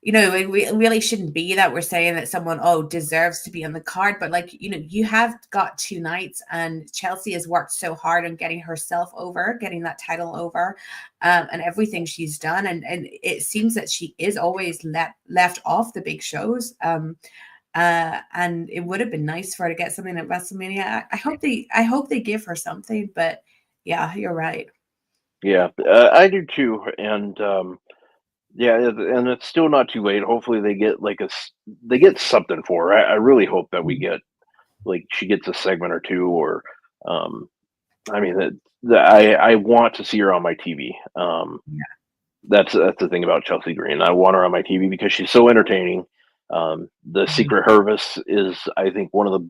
It really shouldn't be that we're saying that someone deserves to be on the card, but you have got 2 nights, and Chelsea has worked so hard on getting herself over, getting that title over, and everything she's done, and it seems that she is always left off the big shows, and it would have been nice for her to get something at WrestleMania. I hope they give her something, but you're right. I do too, and and it's still not too late. Hopefully they get something for her. I really hope that we get, she gets a segment or two, or I want to see her on my TV. That's the thing about Chelsea Green. I want her on my TV because she's so entertaining. The Secret Service is, I think, one of the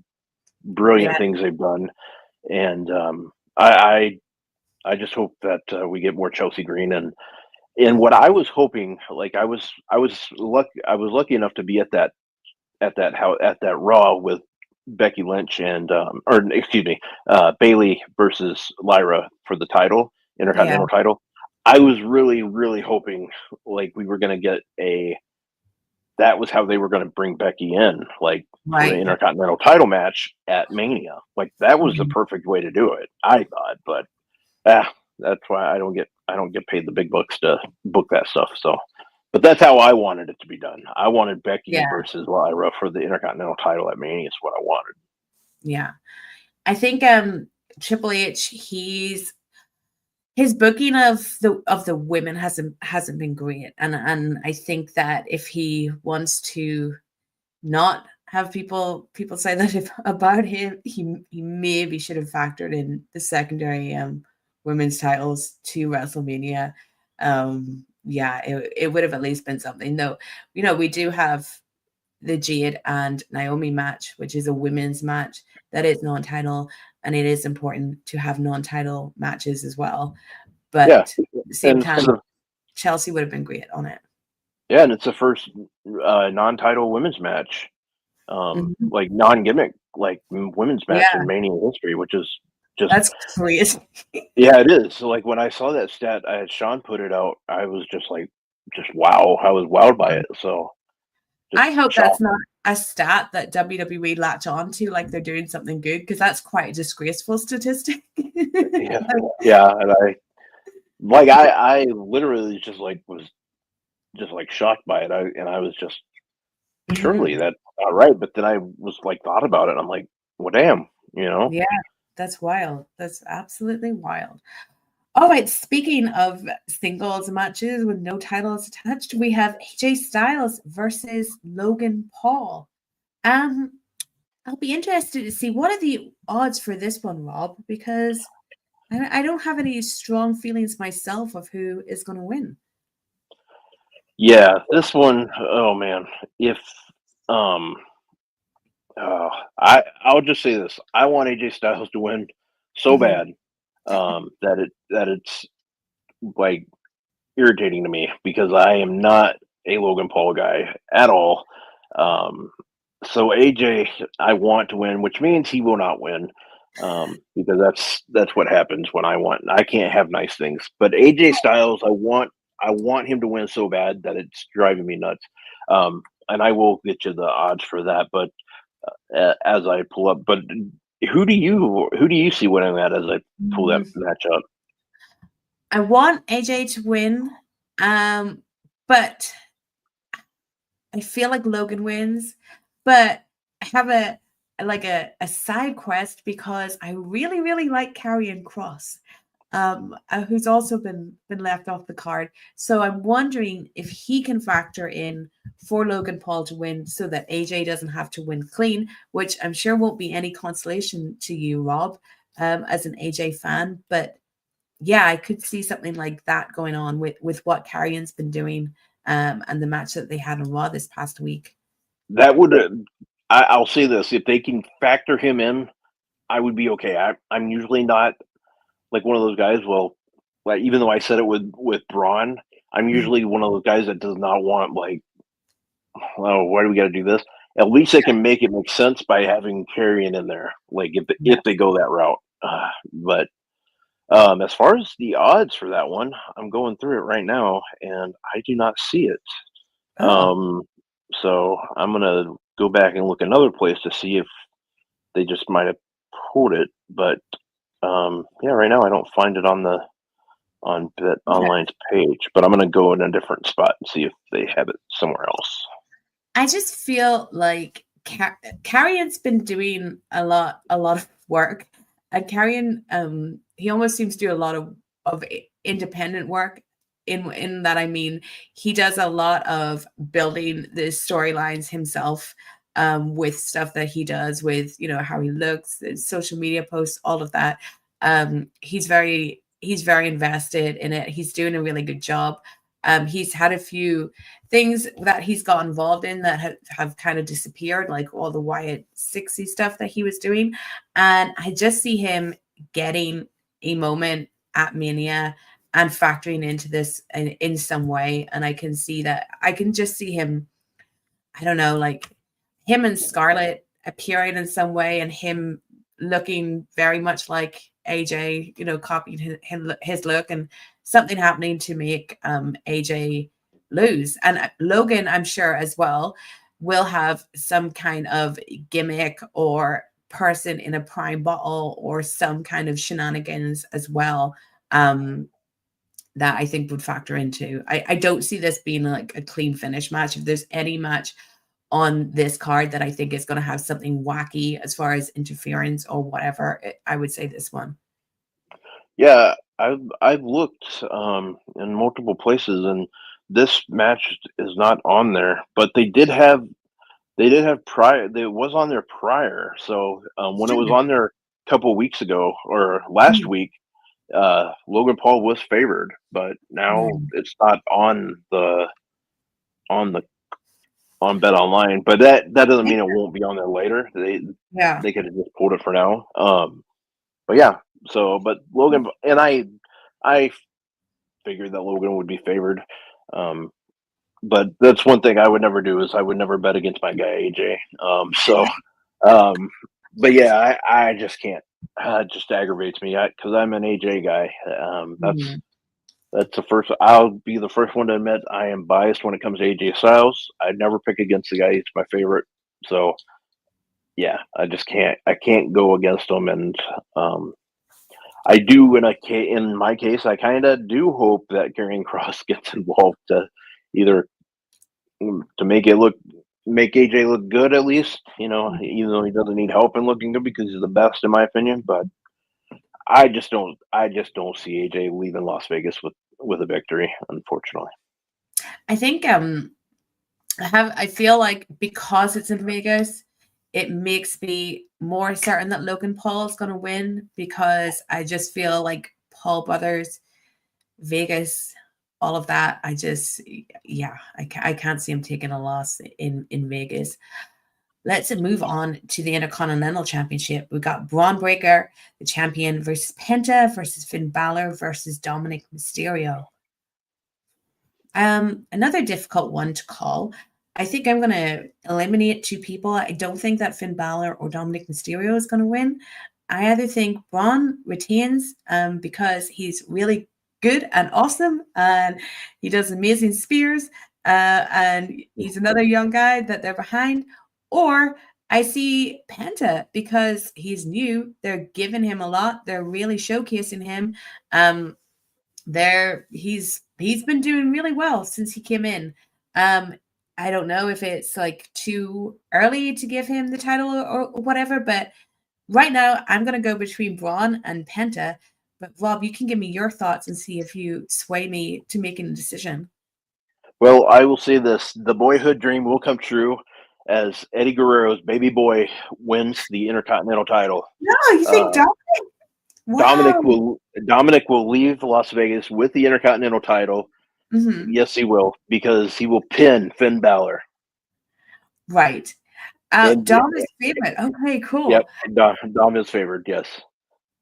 brilliant things they've done, and I just hope that we get more Chelsea Green. And what I was hoping, I was lucky enough to be at that Raw with Becky Lynch and Bayley versus Lyra for the title, Intercontinental title. I was really, really hoping we were going to get that was how they were going to bring Becky in, for the Intercontinental title match at Mania. That was the perfect way to do it, I thought. But that's why I don't get paid the big bucks to book that stuff. So, but that's how I wanted it to be done. I wanted Becky versus Lyra for the Intercontinental title at Mania. Is what I wanted. Yeah, I think Triple H, his booking of the women hasn't been great, and I think that if he wants to not have people say that about him, he maybe should have factored in the secondary women's titles to WrestleMania. It would have at least been something, though. We do have the Jade and Naomi match, which is a women's match that is non-title, and it is important to have non-title matches as well. But at the same time, Chelsea would have been great on it. Yeah, and it's the first non-title women's match, like non-gimmick, like women's match in Mania history, which is just that's crazy. Yeah, it is. So, like when I saw that stat, Sean put it out, I was just wow, I was wowed by it. So, I hope that's not a stat that WWE latch on to, like they're doing something good, because that's quite a disgraceful statistic. yeah, and I literally just was just shocked by it. I was just surely that's not right. But then I was thought about it. And I'm like, well, damn, Yeah, that's wild. That's absolutely wild. All right, speaking of singles matches with no titles attached, we have AJ Styles versus Logan Paul. I'll be interested to see what are the odds for this one, Rob, because I don't have any strong feelings myself of who is going to win. Yeah, this one, oh man, if I'll just say this: I want AJ Styles to win so bad that it's irritating to me because I am not a Logan Paul guy at all. So AJ, I want to win, which means he will not win, because that's what happens when I can't have nice things. But AJ Styles, I want him to win so bad that it's driving me nuts. And I will get you the odds for that, but as I pull up, but who do you see winning that as I pull that match up? I want AJ to win, but I feel like Logan wins. But I have a side quest because I really, really like Karrion Kross, who's also been left off the card. So I'm wondering if he can factor in for Logan Paul to win so that AJ doesn't have to win clean, which I'm sure won't be any consolation to you, Rob, as an AJ fan. But yeah, I could see something like that going on with what Karrion's been doing, and the match that they had on Raw this past week. That would, I'll say this: if they can factor him in, I would be okay. I'm usually not one of those guys. Well, even though I said it with Braun, I'm usually one of those guys that does not want oh, why do we got to do this? At least they can make it make sense by having Karrion in there, if they go that route. But as far as the odds for that one, I'm going through it right now, and I do not see it. So I'm gonna go back and look another place to see if they just might have pulled it. But yeah, right now I don't find it on Bet Online's page. But I'm gonna go in a different spot and see if they have it somewhere else. I just feel like Karrion's been doing a lot of work. And Karrion, he almost seems to do a lot of independent work. In that, I mean, he does a lot of building the storylines himself, with stuff that he does with, how he looks, social media posts, all of that. He's very invested in it. He's doing a really good job. He's had a few things that he's got involved in that have kind of disappeared, like all the Wyatt 60 stuff that he was doing. And I just see him getting a moment at Mania and factoring into this in some way. And I can just see him, I don't know, him and Scarlett appearing in some way and him looking very much like AJ, copying his look, and something happening to make AJ lose. And Logan, I'm sure as well, will have some kind of gimmick or person in a prime bottle or some kind of shenanigans as well, that I think would factor into. I don't see this being a clean finish match. If there's any match on this card that I think is going to have something wacky as far as interference or whatever, I would say this one. Yeah, I've looked in multiple places, and this match is not on there. But they did have prior. It was on there prior. So when it was on there a couple weeks ago or last week, Logan Paul was favored, but now it's not on Bet Online. But that doesn't mean it won't be on there later. They could have just pulled it for now. But yeah. So, but Logan, and I figured that Logan would be favored. But that's one thing I would never do is I would never bet against my guy AJ. But yeah, I just can't. It just aggravates me because I'm an AJ guy. That's the first. I'll be the first one to admit I am biased when it comes to AJ Styles. I'd never pick against the guy. He's my favorite. So yeah, I just can't. I can't go against him, and I do. In my case, I kind of do hope that Karrion Kross gets involved to either to make AJ look good at least. Even though he doesn't need help in looking good because he's the best in my opinion, but. I just don't see AJ leaving Las Vegas with a victory, unfortunately. I think I feel like because it's in Vegas, it makes me more certain that Logan Paul is going to win because I just feel like Paul brothers, Vegas, all of that. I can't see him taking a loss in Vegas. Let's move on to the Intercontinental Championship. We got Braun Breaker, the champion, versus Penta, versus Finn Balor, versus Dominic Mysterio. Another difficult one to call. I think I'm going to eliminate two people. I don't think that Finn Balor or Dominic Mysterio is going to win. I either think Braun retains because he's really good and awesome, and he does amazing spears, and he's another young guy that they're behind. Or I see Penta because he's new. They're giving him a lot. They're really showcasing him. He's been doing really well since he came in. I don't know if it's like too early to give him the title or whatever, but right now I'm going to go between Braun and Penta. But Rob, you can give me your thoughts and see if you sway me to making a decision. Well, I will say this. The boyhood dream will come true as Eddie Guerrero's baby boy wins the Intercontinental title. No, you think Dominic? Wow. Dominic will leave Las Vegas with the Intercontinental title. Mm-hmm. Yes, he will, because he will pin Finn Balor. Right. Dom is favorite. Okay, cool. Yep, Dom is favored, yes.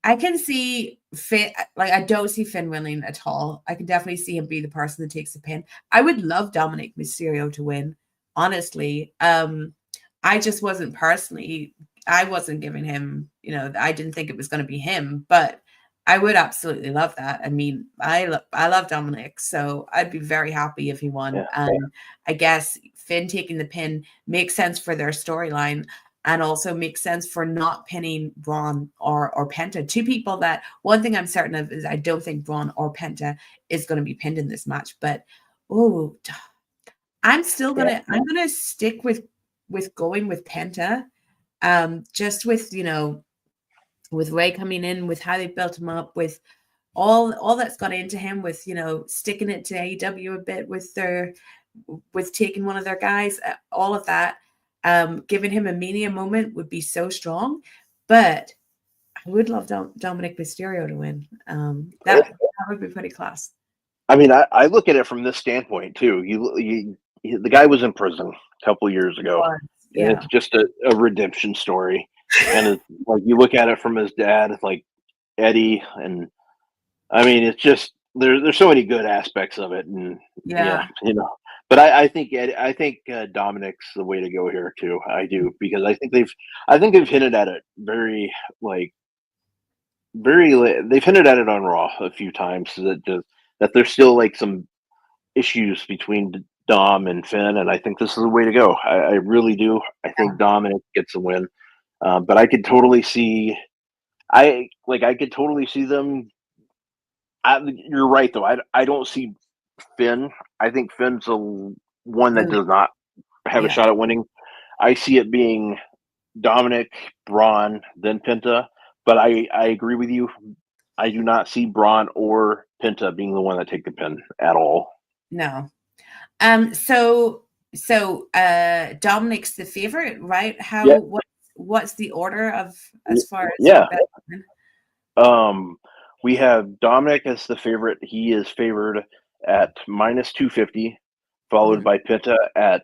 I can see Finn, I don't see Finn winning at all. I can definitely see him be the person that takes the pin. I would love Dominic Mysterio to win, honestly. I just wasn't I wasn't giving him, I didn't think it was going to be him, but I would absolutely love that. I mean, I love Dominic, so I'd be very happy if he won. Yeah. I guess Finn taking the pin makes sense for their storyline and also makes sense for not pinning Braun or Penta. Two people that, one thing I'm certain of is I don't think Braun or Penta is going to be pinned in this match, but I'm still going to stick with going with Penta. Just with, with Ray coming in, with how they built him up, with all that's gone into him, with, sticking it to AEW a bit with taking one of their guys, all of that, giving him a Mania moment would be so strong. But I would love Dominic Mysterio to win. That would be pretty class. I mean, I look at it from this standpoint too. The guy was in prison a couple years ago. Yeah. And it's just a redemption story. And it's like you look at it from his dad, like Eddie, and I mean, it's just there's so many good aspects of it, and But I think Dominic's the way to go here too. I do, because I think they've hinted at it they've hinted at it on Raw a few times that there's still like some issues between Dom and Finn, and I think this is the way to go. I really do. I think Dominic gets the win, but I could totally see. I could totally see them. You're right, though. I don't see Finn. I think Finn's the one that does not have a shot at winning. I see it being Dominic, Braun, then Penta. But I agree with you. I do not see Braun or Penta being the one that take the pin at all. No. So Dominic's the favorite, right? What's the order of as far as we have Dominic as the favorite. He is favored at minus 250, followed by Penta at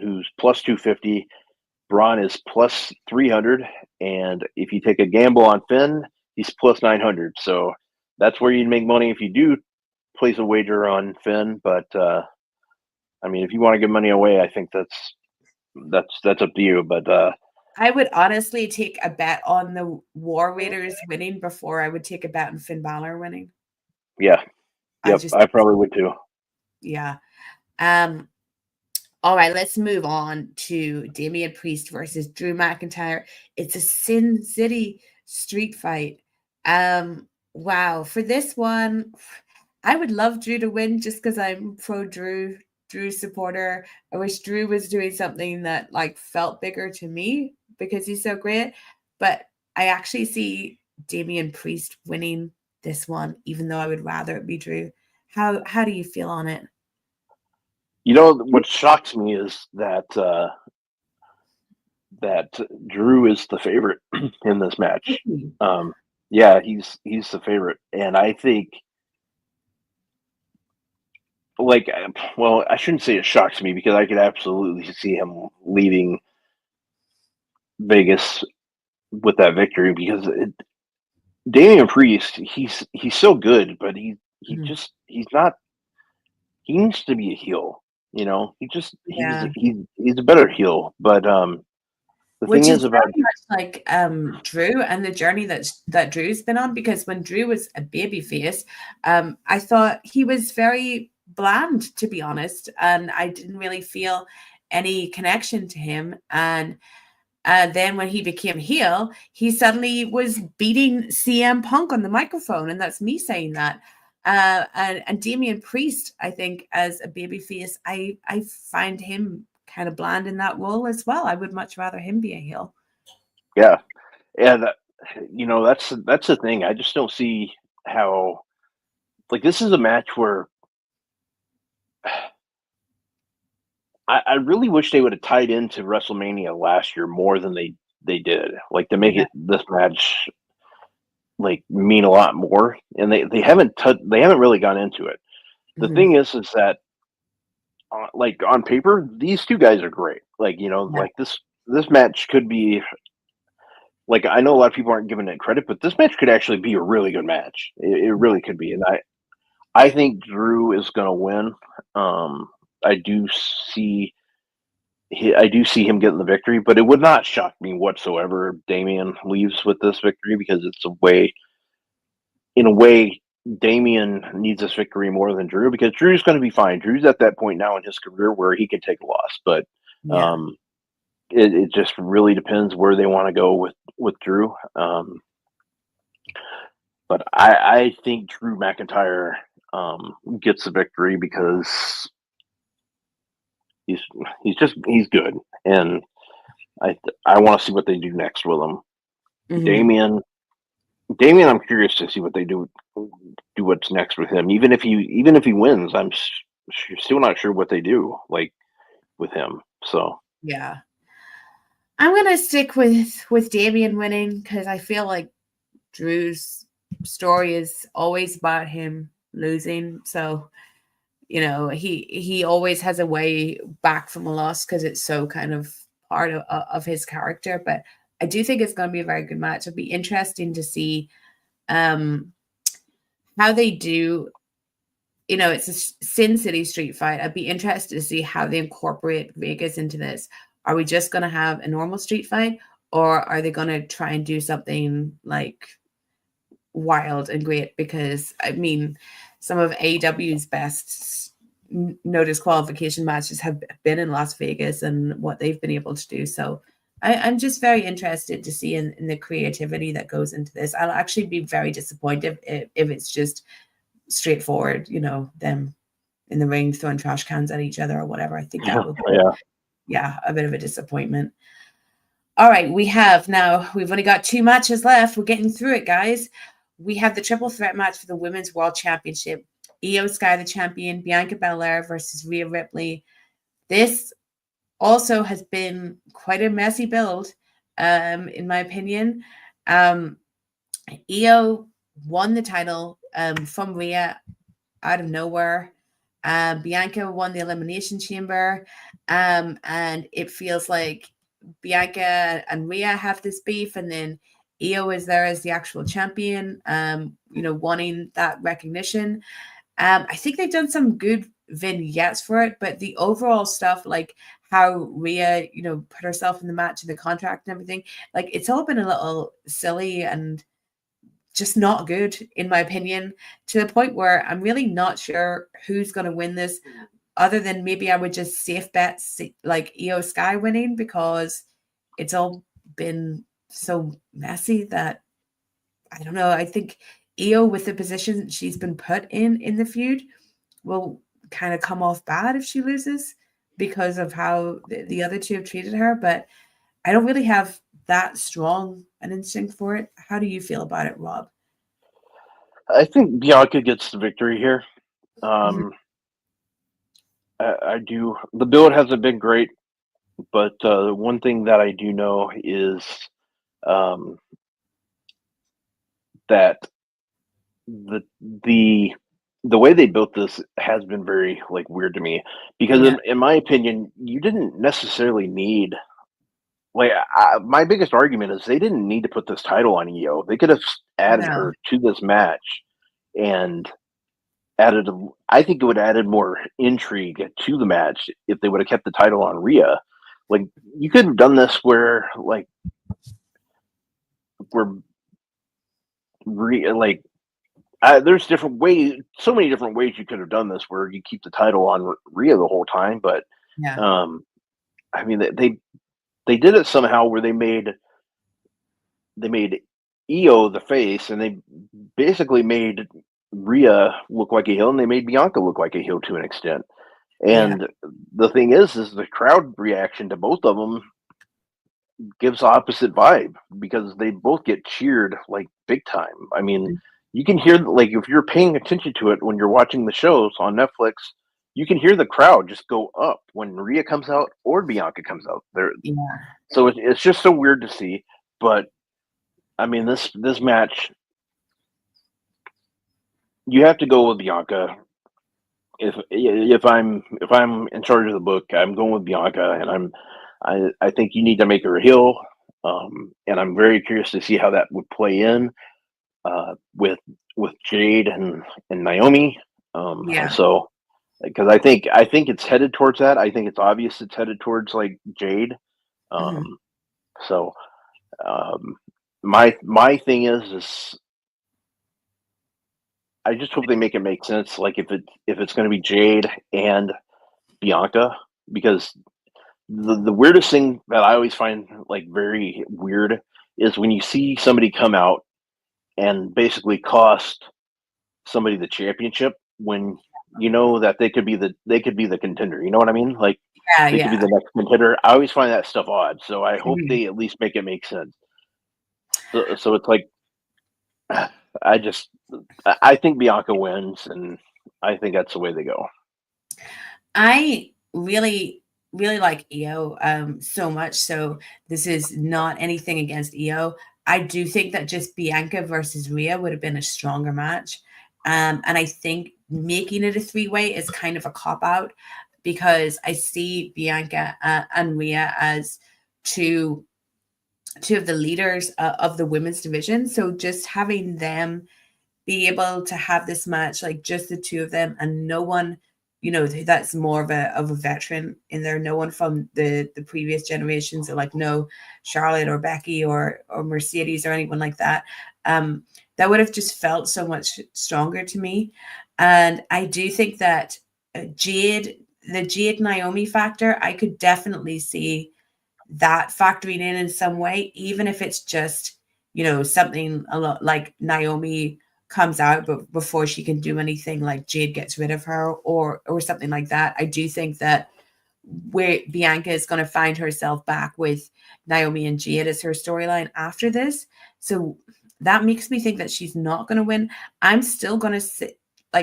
who's plus 250. Braun is plus 300, and if you take a gamble on Finn, he's plus 900. So that's where you'd make money if you do place a wager on Finn, but I mean, if you want to give money away, I think that's up to you. But I would honestly take a bet on the War Raiders winning before I would take a bet on Finn Balor winning. yeah, yep, I probably would too. Yeah. All right, let's move on to Damian Priest versus Drew McIntyre. It's a Sin City street fight. Wow, for this one, I would love Drew to win just because I'm pro Drew supporter. I wish Drew was doing something that like felt bigger to me because he's so great. But I actually see Damian Priest winning this one, even though I would rather it be Drew. How do you feel on it? You know, what shocks me is that that Drew is the favorite in this match. Yeah, he's the favorite, and I think, like, well, I shouldn't say it shocks me because I could absolutely see him leaving Vegas with that victory because Damian Priest, he's so good, but he's not. He needs to be a heel. You know, he's a better heel. But the Which thing is is about very much like Drew and the journey that Drew's been on, because when Drew was a babyface, I thought he was very bland, to be honest, and I didn't really feel any connection to him. And then when he became heel, he suddenly was beating CM Punk on the microphone, and that's me saying that. And Damian Priest, I think, as a babyface, I find him kind of bland in that role as well. I would much rather him be a heel. Yeah, and you know, that's the thing. I just don't see how. Like, this is a match where I really wish they would have tied into WrestleMania last year more than they did. Like, to make it this match like mean a lot more, and they haven't really gone into it. The thing is that like on paper, these two guys are great. Like, you know, like this match could be, like, I know a lot of people aren't giving it credit, but this match could actually be a really good match. It really could be, and I think Drew is going to win. I do see him getting the victory, but it would not shock me whatsoever if Damian leaves with this victory, because in a way, Damian needs this victory more than Drew, because Drew's going to be fine. Drew's at that point now in his career where he can take a loss, but it just really depends where they want to go with Drew. But I think Drew McIntyre gets the victory because he's good, and I want to see what they do next with him. Damian, I'm curious to see what they do what's next with him. Even if he wins, I'm still not sure what they do like with him. So yeah, I'm gonna stick with Damian winning, because I feel like Drew's story is always about him losing. So, you know, he always has a way back from a loss because it's so kind of part of his character. But I do think it's going to be a very good match. It'll be interesting to see how they do. You know, it's a Sin City street fight. I'd be interested to see how they incorporate Vegas into this. Are we just going to have a normal street fight, or are they going to try and do something like wild and great? Because I mean, some of AEW's best no disqualification matches have been in Las Vegas and what they've been able to do. So I'm just very interested to see in the creativity that goes into this. I'll actually be very disappointed if it's just straightforward, you know, them in the ring throwing trash cans at each other or whatever. I think that would be a bit of a disappointment. All right, we've only got 2 matches left. We're getting through it, guys. We have the triple threat match for the Women's World Championship. Io Sky, the champion, Bianca Belair versus Rhea Ripley. This also has been quite a messy build, in my opinion. Io won the title from Rhea out of nowhere. Bianca won the Elimination Chamber, and it feels like Bianca and Rhea have this beef, and then Io is there as the actual champion, you know, wanting that recognition. I think they've done some good vignettes for it, but the overall stuff, like how Rhea, put herself in the match and the contract and everything, like it's all been a little silly and just not good, in my opinion, to the point where I'm really not sure who's going to win this, other than maybe I would just safe bet like Io Sky winning, because it's all been so messy that I don't know. I think Io, with the position she's been put in the feud, will kind of come off bad if she loses because of how the other two have treated her. But I don't really have that strong an instinct for it. How do you feel about it, Rob? I think Bianca gets the victory here. Mhm. I do. The build hasn't been great, but one thing that I do know is that the way they built this has been very like weird to me, because Yeah. in my opinion, you didn't necessarily need. Like, my biggest argument is they didn't need to put this title on Io. They could have added No. her to this match and added. I think it would have added more intrigue to the match if they would have kept the title on Rhea. Like, you could have done this where Rhea, there's different ways, so many different ways you could have done this where you keep the title on Rhea the whole time. But Yeah. I mean, they did it somehow where they made Io the face, and they basically made Rhea look like a heel, and they made Bianca look like a heel to an extent. Yeah. And the thing is the crowd reaction to both of them gives opposite vibe, because they both get cheered like big time. I mean, you can hear, like, if you're paying attention to it when you're watching the shows on Netflix, you can hear the crowd just go up when Rhea comes out or Bianca comes out there. Yeah. So it's just so weird to see. But I mean, this match, you have to go with Bianca. If I'm in charge of the book, I'm going with Bianca, and I think you need to make her a heel. And I'm very curious to see how that would play in with Jade and Naomi. Yeah. So, because I think it's headed towards that. I think it's obvious it's headed towards like Jade. Mhm. So, my thing is I just hope they make it make sense. Like, if it's going to be Jade and Bianca, because the weirdest thing that I always find like very weird is when you see somebody come out and basically cost somebody the championship when you know that they could be the contender. You know what I mean? Like, Yeah. they could be Yeah. the next contender. I always find that stuff odd. So I hope Mhm. they at least make it make sense. So it's like, I think Bianca wins, and I think that's the way they go. I really, really like Io so much. So this is not anything against Io. I do think that just Bianca versus Rhea would have been a stronger match. And I think making it a three-way is kind of a cop-out, because I see Bianca and Rhea as two of the leaders of the women's division. So just having them be able to have this match, like just the two of them, and no one, that's more of a veteran in there. No one from the previous generations, or like no Charlotte or Becky or Mercedes or anyone like that. That would have just felt so much stronger to me. And I do think that the Jade Naomi factor, I could definitely see that factoring in some way, even if it's just, something a lot like Naomi comes out, but before she can do anything, like Jade gets rid of her or something like that. I do think that where Bianca is going to find herself back with Naomi and Jade as her storyline after this. So that makes me think that she's not going to win. I'm still going to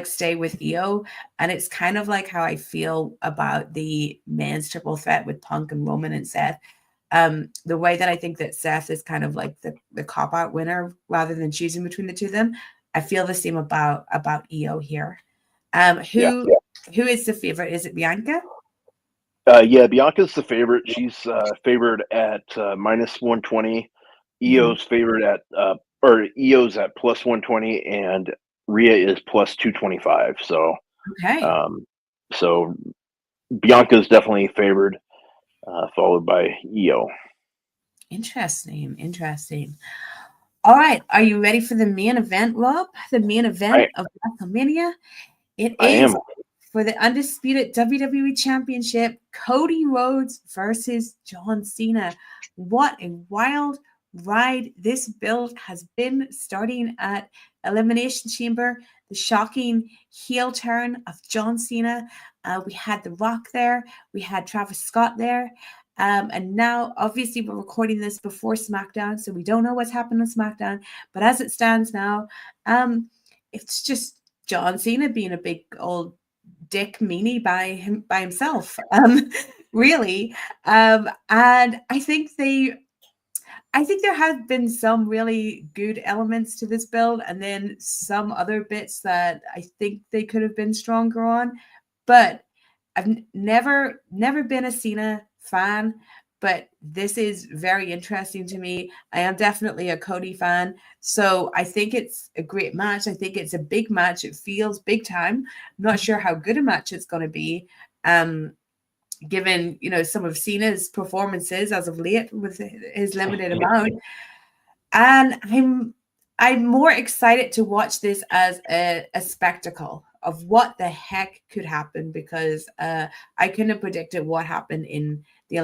stay with Io, and it's kind of like how I feel about the men's triple threat with Punk and Roman and Seth. The way that I think that Seth is kind of like the cop-out winner rather than choosing between the two of them, I feel the same about Io here. Who is the favorite? Is it Bianca? Yeah, Bianca's the favorite. She's favored at minus 120. Mhm. Io's favored at or Io's at plus 120, and Rhea is plus 225. So, Okay. So Bianca is definitely favored, followed by Io. Interesting. All right. Are you ready for the main event, Rob? The main event of WrestleMania? It I is am. for the Undisputed WWE Championship, Cody Rhodes versus John Cena. What a wild ride this build has been, starting at Elimination Chamber. The shocking heel turn of John Cena. We had The Rock there. We had Travis Scott there. And now, obviously, we're recording this before SmackDown, so we don't know what's happened on SmackDown. But as it stands now, it's just John Cena being a big old dick meanie by himself, really. And I think there have been some really good elements to this build, and then some other bits that I think they could have been stronger on. But I've never been a Cena fan, but this is very interesting to me. I am definitely a Cody fan, so I think it's a great match. I think it's a big match. It feels big time. I'm not sure how good a match it's going to be, given some of Cena's performances as of late with his limited amount. And I'm more excited to watch this as a spectacle of what the heck could happen, because I couldn't have predicted what happened in the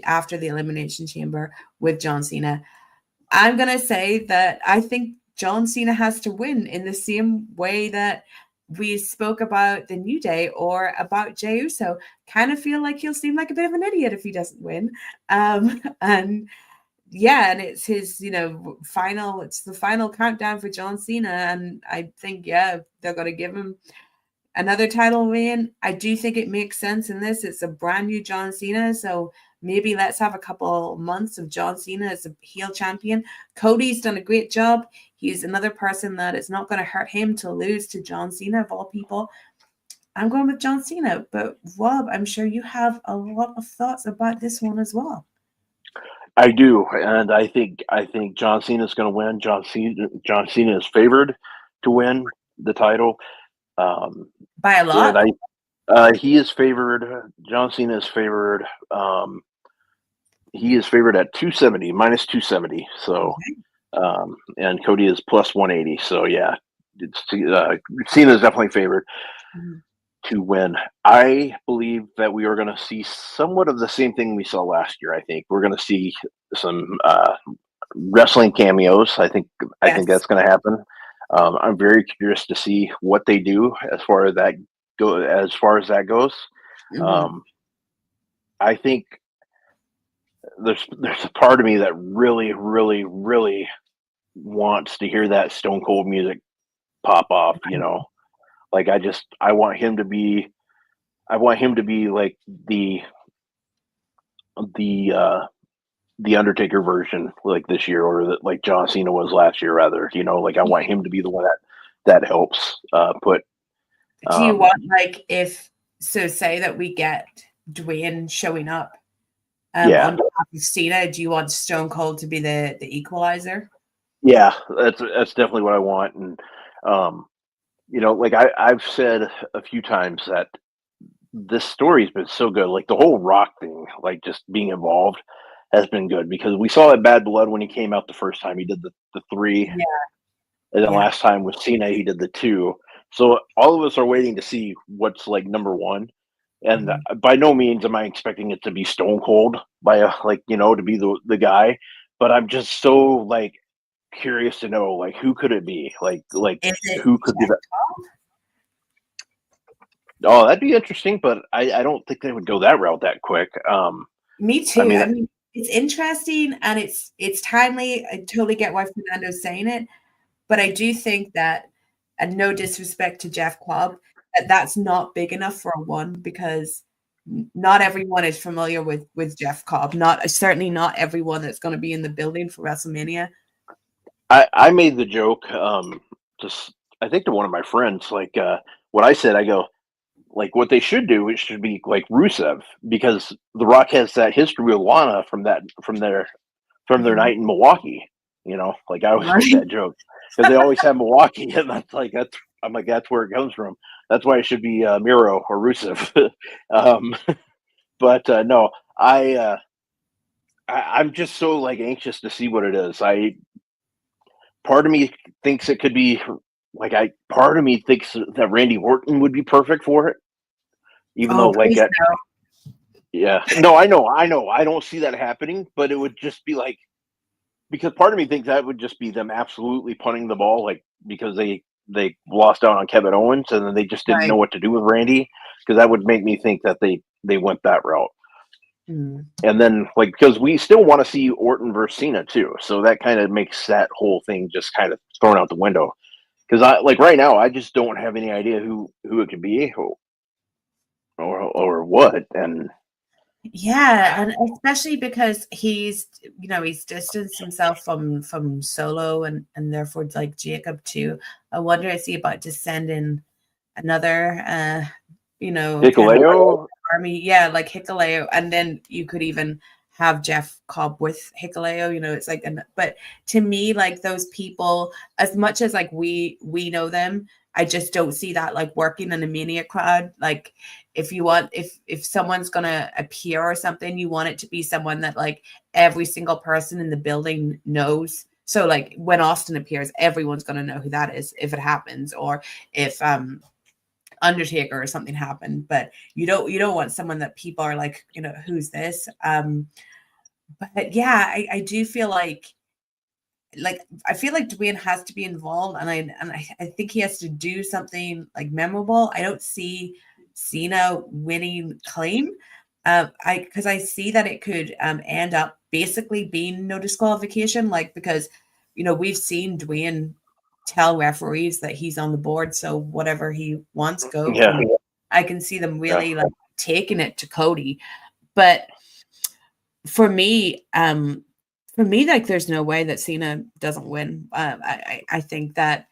after the Elimination Chamber with John Cena. I'm going to say that I think John Cena has to win, in the same way that we spoke about the New Day or about Jey Uso. Kind of feel like he'll seem like a bit of an idiot if he doesn't win. And it's his, it's the final countdown for John Cena. And I think, they're going to give him another title reign. I do think it makes sense in this. It's a brand new John Cena. So maybe let's have a couple months of John Cena as a heel champion. Cody's done a great job. He's another person that it's not going to hurt him to lose to John Cena, of all people. I'm going with John Cena. But Rob, I'm sure you have a lot of thoughts about this one as well. I do, and I think John Cena is going to win. John Cena is favored to win the title by a lot. He is favored. John Cena is favored. He is favored at 270, minus 270. So, and Cody is plus 180. So yeah, Cena is definitely favored to win. I believe that we are going to see somewhat of the same thing we saw last year. I think we're going to see some wrestling cameos. I think that's going to happen. I'm very curious to see what they do as far as that goes. I think there's a part of me that really, really, really wants to hear that Stone Cold music pop off. Like I want him to be like the Undertaker version, like this year, or like John Cena was last year, rather. Like I want him to be the one that helps put. Do you want, like, say that we get Dwayne showing up on behalf of Cena? Do you want Stone Cold to be the equalizer? Yeah, that's definitely what I want. And like I've said a few times that this story's been so good. Like the whole Rock thing, like just being involved, has been good, because we saw that Bad Blood when he came out the first time. He did the 3, and then last time with Cena he did the 2. So all of us are waiting to see what's like number 1. And by no means am I expecting it to be Stone Cold to be the guy, but I'm just so like curious to know, like, who could it be? Like who could be that? Oh, that'd be interesting, but I don't think they would go that route that quick. Me too. I mean, it's interesting and it's timely. I totally get why Fernando's saying it, but I do think that, and no disrespect to Jeff Cobb, that's not big enough for a 1, because not everyone is familiar with Jeff Cobb. Certainly not everyone that's going to be in the building for WrestleMania. I made the joke, I think to one of my friends, like what I said, I go, like, what they should do, it should be like Rusev, because The Rock has that history with Lana from their night in Milwaukee. You know, like I always make that joke because they always have Milwaukee, and I'm like, that's where it comes from. That's why it should be Miro or Rusev. But no, I'm just so like anxious to see what it is. Part of me thinks it could be part of me thinks that Randy Orton would be perfect for it, even though like that. Yeah, no, I know. I don't see that happening, but it would just be like, because part of me thinks that would just be them absolutely punting the ball, like because they lost out on Kevin Owens and then they just didn't know what to do with Randy, because that would make me think that they went that route. And then like, because we still want to see Orton versus Cena too, so that kind of makes that whole thing just kind of thrown out the window. Because I like right now, I just don't have any idea who it could be or what. And yeah, and especially because he's distanced himself from Solo and therefore like Jacob too. I wonder, is he about to send in another Hikuleo? Army? Yeah, like Hikuleo, and then you could even have Jeff Cobb with Hikuleo. It's like, but to me, like those people, as much as like we know them, I just don't see that like working in a Mania crowd. Like if someone's gonna appear or something, you want it to be someone that like every single person in the building knows. So like when Austin appears, everyone's gonna know who that is if it happens, or if Undertaker or something happened. But you don't want someone that people are like, who's this? But yeah, I do feel like I feel like Dwayne has to be involved, and I think he has to do something like memorable. I don't see Cena winning clean, because I see that it could end up basically being no disqualification, like because we've seen Dwayne tell referees that he's on the board, so whatever he wants goes. Yeah. I can see them really like taking it to Cody, but for me, like there's no way that Cena doesn't win. I think that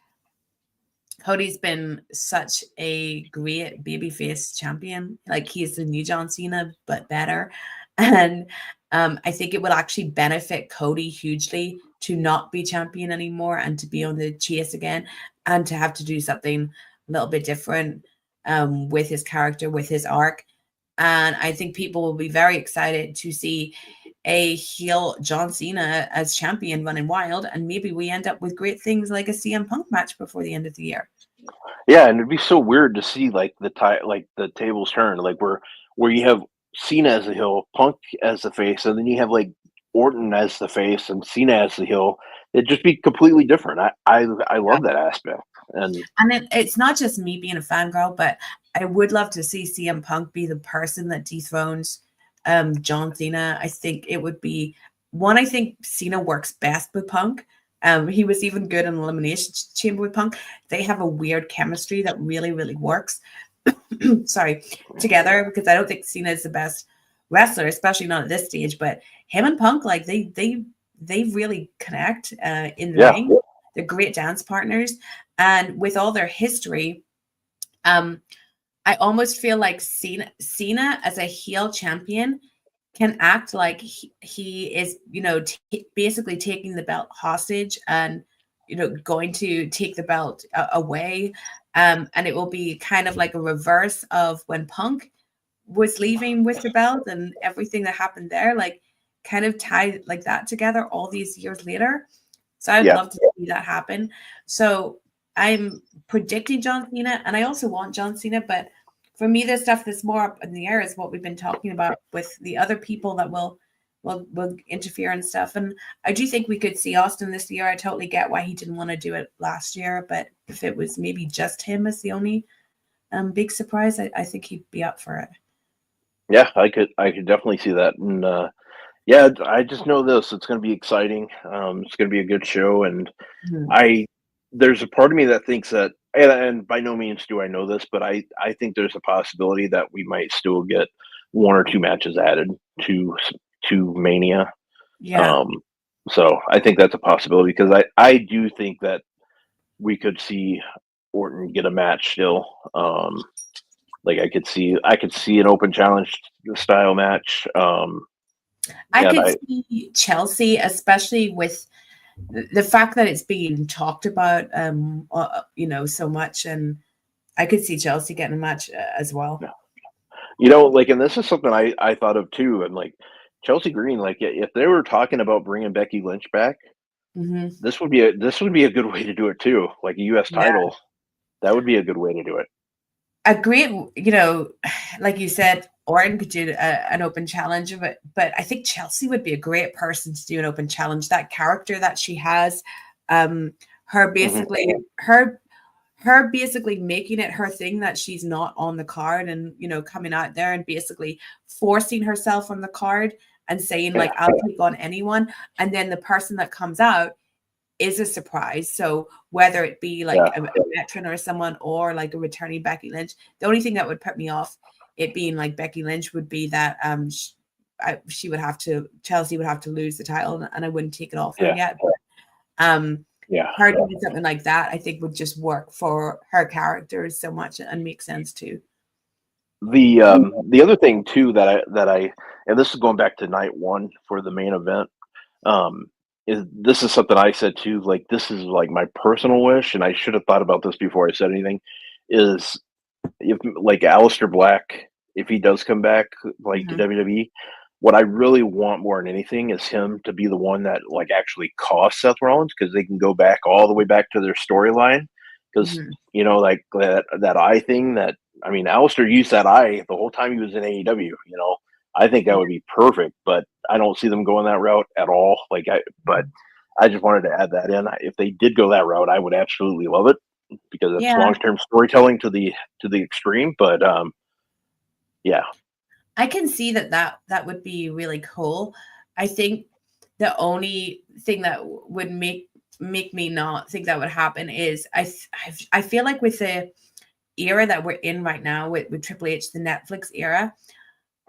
Cody's been such a great babyface champion. Like he's the new John Cena, but better. And I think it will actually benefit Cody hugely to not be champion anymore and to be on the chase again and to have to do something a little bit different with his character, with his arc. And I think people will be very excited to see a heel John Cena as champion running wild, and maybe we end up with great things like a CM Punk match before the end of the year. Yeah, and it'd be so weird to see like the tables turn, like where you have Cena as the heel, Punk as the face, and then you have like Orton as the face and Cena as the heel. It'd just be completely different. I love that aspect. And it's not just me being a fangirl, but I would love to see CM Punk be the person that dethrones John Cena. I think it would be one. I think Cena works best with Punk. He was even good in Elimination Chamber with Punk. They have a weird chemistry that really, really works. Together, because I don't think Cena is the best wrestler, especially not at this stage. But him and Punk, like they really connect in the ring. They're great dance partners, and with all their history, I almost feel like Cena as a heel champion can act like he is, basically taking the belt hostage and, going to take the belt away. And it will be kind of like a reverse of when Punk was leaving with the belt and everything that happened there, like kind of tied like that together all these years later. So I'd love to see that happen. So I'm predicting John Cena, and I also want John Cena, but for me, the stuff that's more up in the air is what we've been talking about with the other people that will interfere and stuff. And I do think we could see Austin this year. I totally get why he didn't want to do it last year, but if it was maybe just him as the only big surprise, I think he'd be up for it. Yeah, I could definitely see that. And I just know this. It's going to be exciting. It's going to be a good show. And there's a part of me that thinks that, and by no means do I know this, but I think there's a possibility that we might still get one or two matches added to Mania. Yeah. So I think that's a possibility, because I do think that we could see Orton get a match still. Like I could see an open challenge style match. I could see Chelsea, especially with the fact that it's being talked about, so much, and I could see Chelsea getting a match as well. Like, and this is something I thought of too, and like Chelsea Green, like if they were talking about bringing Becky Lynch back, Mm-hmm. this would be a good way to do it too, like a U.S. title. That would be a good way to do it. A great, like you said, Orton could do an open challenge of it, but I think Chelsea would be a great person to do an open challenge. That character that she has, her basically making it her thing that she's not on the card, and coming out there and basically forcing herself on the card and saying like, I'll take on anyone, and then the person that comes out is a surprise. So whether it be like a veteran or someone, or like a returning Becky Lynch, the only thing that would put me off it being like Becky Lynch would be that Chelsea would have to lose the title, and I wouldn't take it off her yet. But her doing something like that, I think would just work for her character so much and make sense too. The other thing too that I and this is going back to night one for the main event, this is something I said too, like this is like my personal wish, and I should have thought about this before I said anything, is if like Aleister Black, if he does come back like to WWE, what I really want more than anything is him to be the one that like actually costs Seth Rollins, because they can go back all the way back to their storyline, because like that eye thing that, I mean, Aleister used that eye the whole time he was in AEW, I think that would be perfect, but I don't see them going that route at all. But I just wanted to add that in. If they did go that route, I would absolutely love it, because it's long-term storytelling to the extreme. But I can see that would be really cool. I think the only thing that would make me not think that would happen is I feel like with the era that we're in right now with Triple H, the Netflix era,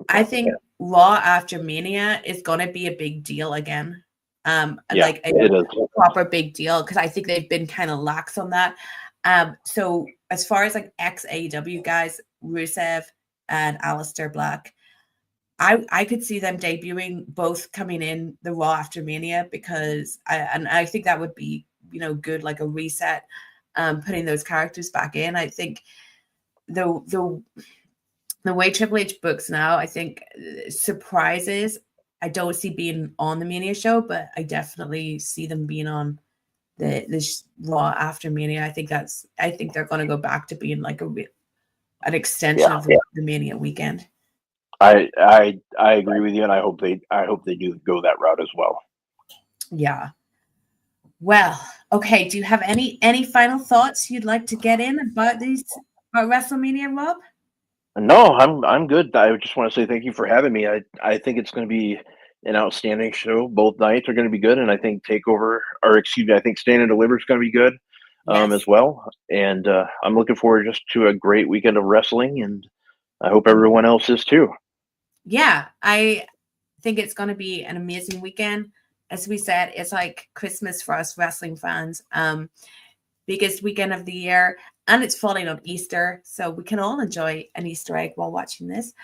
I think Raw after Mania is going to be a big deal again. Like a proper big deal, because I think they've been kind of lax on that. So as far as like ex-AEW guys, Rusev and Aleister Black, I could see them debuting both coming in the Raw after Mania, because I think that would be good, like a reset, putting those characters back in. I think the way Triple H books now, I think surprises I don't see being on the Mania show, but I definitely see them being on the Raw after Mania. I think they're going to go back to being like an extension of the Mania weekend. I agree with you, and I hope they do go that route as well. Yeah. Well, okay. Do you have any final thoughts you'd like to get in about WrestleMania, Rob? No, I'm good. I just want to say thank you for having me. I think it's going to be an outstanding show. Both nights are going to be good, and I think I think Stand and Deliver is going to be good as well. And I'm looking forward just to a great weekend of wrestling, and I hope everyone else is too. Yeah, I think it's going to be an amazing weekend. As we said, it's like Christmas for us wrestling fans. Biggest weekend of the year, and it's falling on Easter, so we can all enjoy an Easter egg while watching this.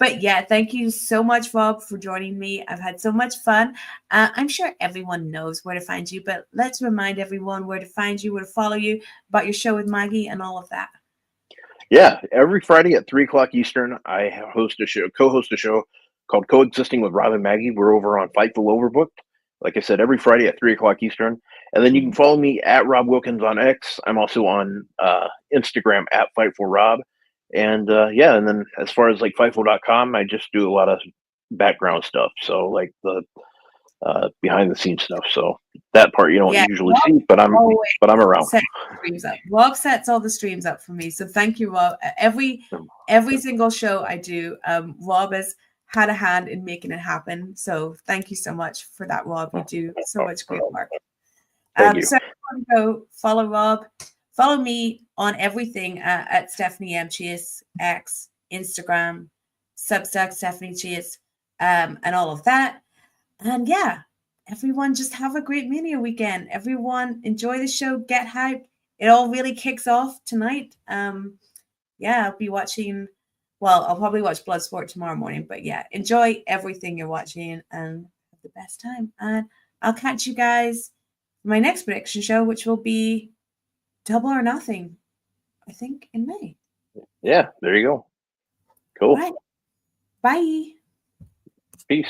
But yeah, thank you so much, Rob, for joining me. I've had so much fun. I'm sure everyone knows where to find you, but let's remind everyone where to find you, where to follow you, about your show with Maggie and all of that. Yeah, every Friday at 3:00 Eastern, I co-host a show called Coexisting with Rob and Maggie. We're over on Fightful Overbooked. Like I said, every Friday at 3:00 Eastern. And then you can follow me at Rob Wilkins on X. I'm also on Instagram at FightfulRob. And and then as far as like Fightful.com, I just do a lot of background stuff. So like the behind the scenes stuff. So that part you don't usually see, but I'm around. Rob sets all the streams up for me. So thank you, Rob. Every single show I do, Rob has had a hand in making it happen. So thank you so much for that, Rob. You do so much great work. Thank you. So go follow Rob. Follow me on everything at Stephanie M. Chase, X, Instagram, Substack, Stephanie Chase, and all of that. And yeah, everyone just have a great Mania weekend. Everyone enjoy the show, get hyped. It all really kicks off tonight. I'll be watching. Well, I'll probably watch Bloodsport tomorrow morning. But yeah, enjoy everything you're watching and have the best time. And I'll catch you guys for my next prediction show, which will be Double or Nothing, I think, in May. Yeah, there you go. Cool. All right. Bye. Peace.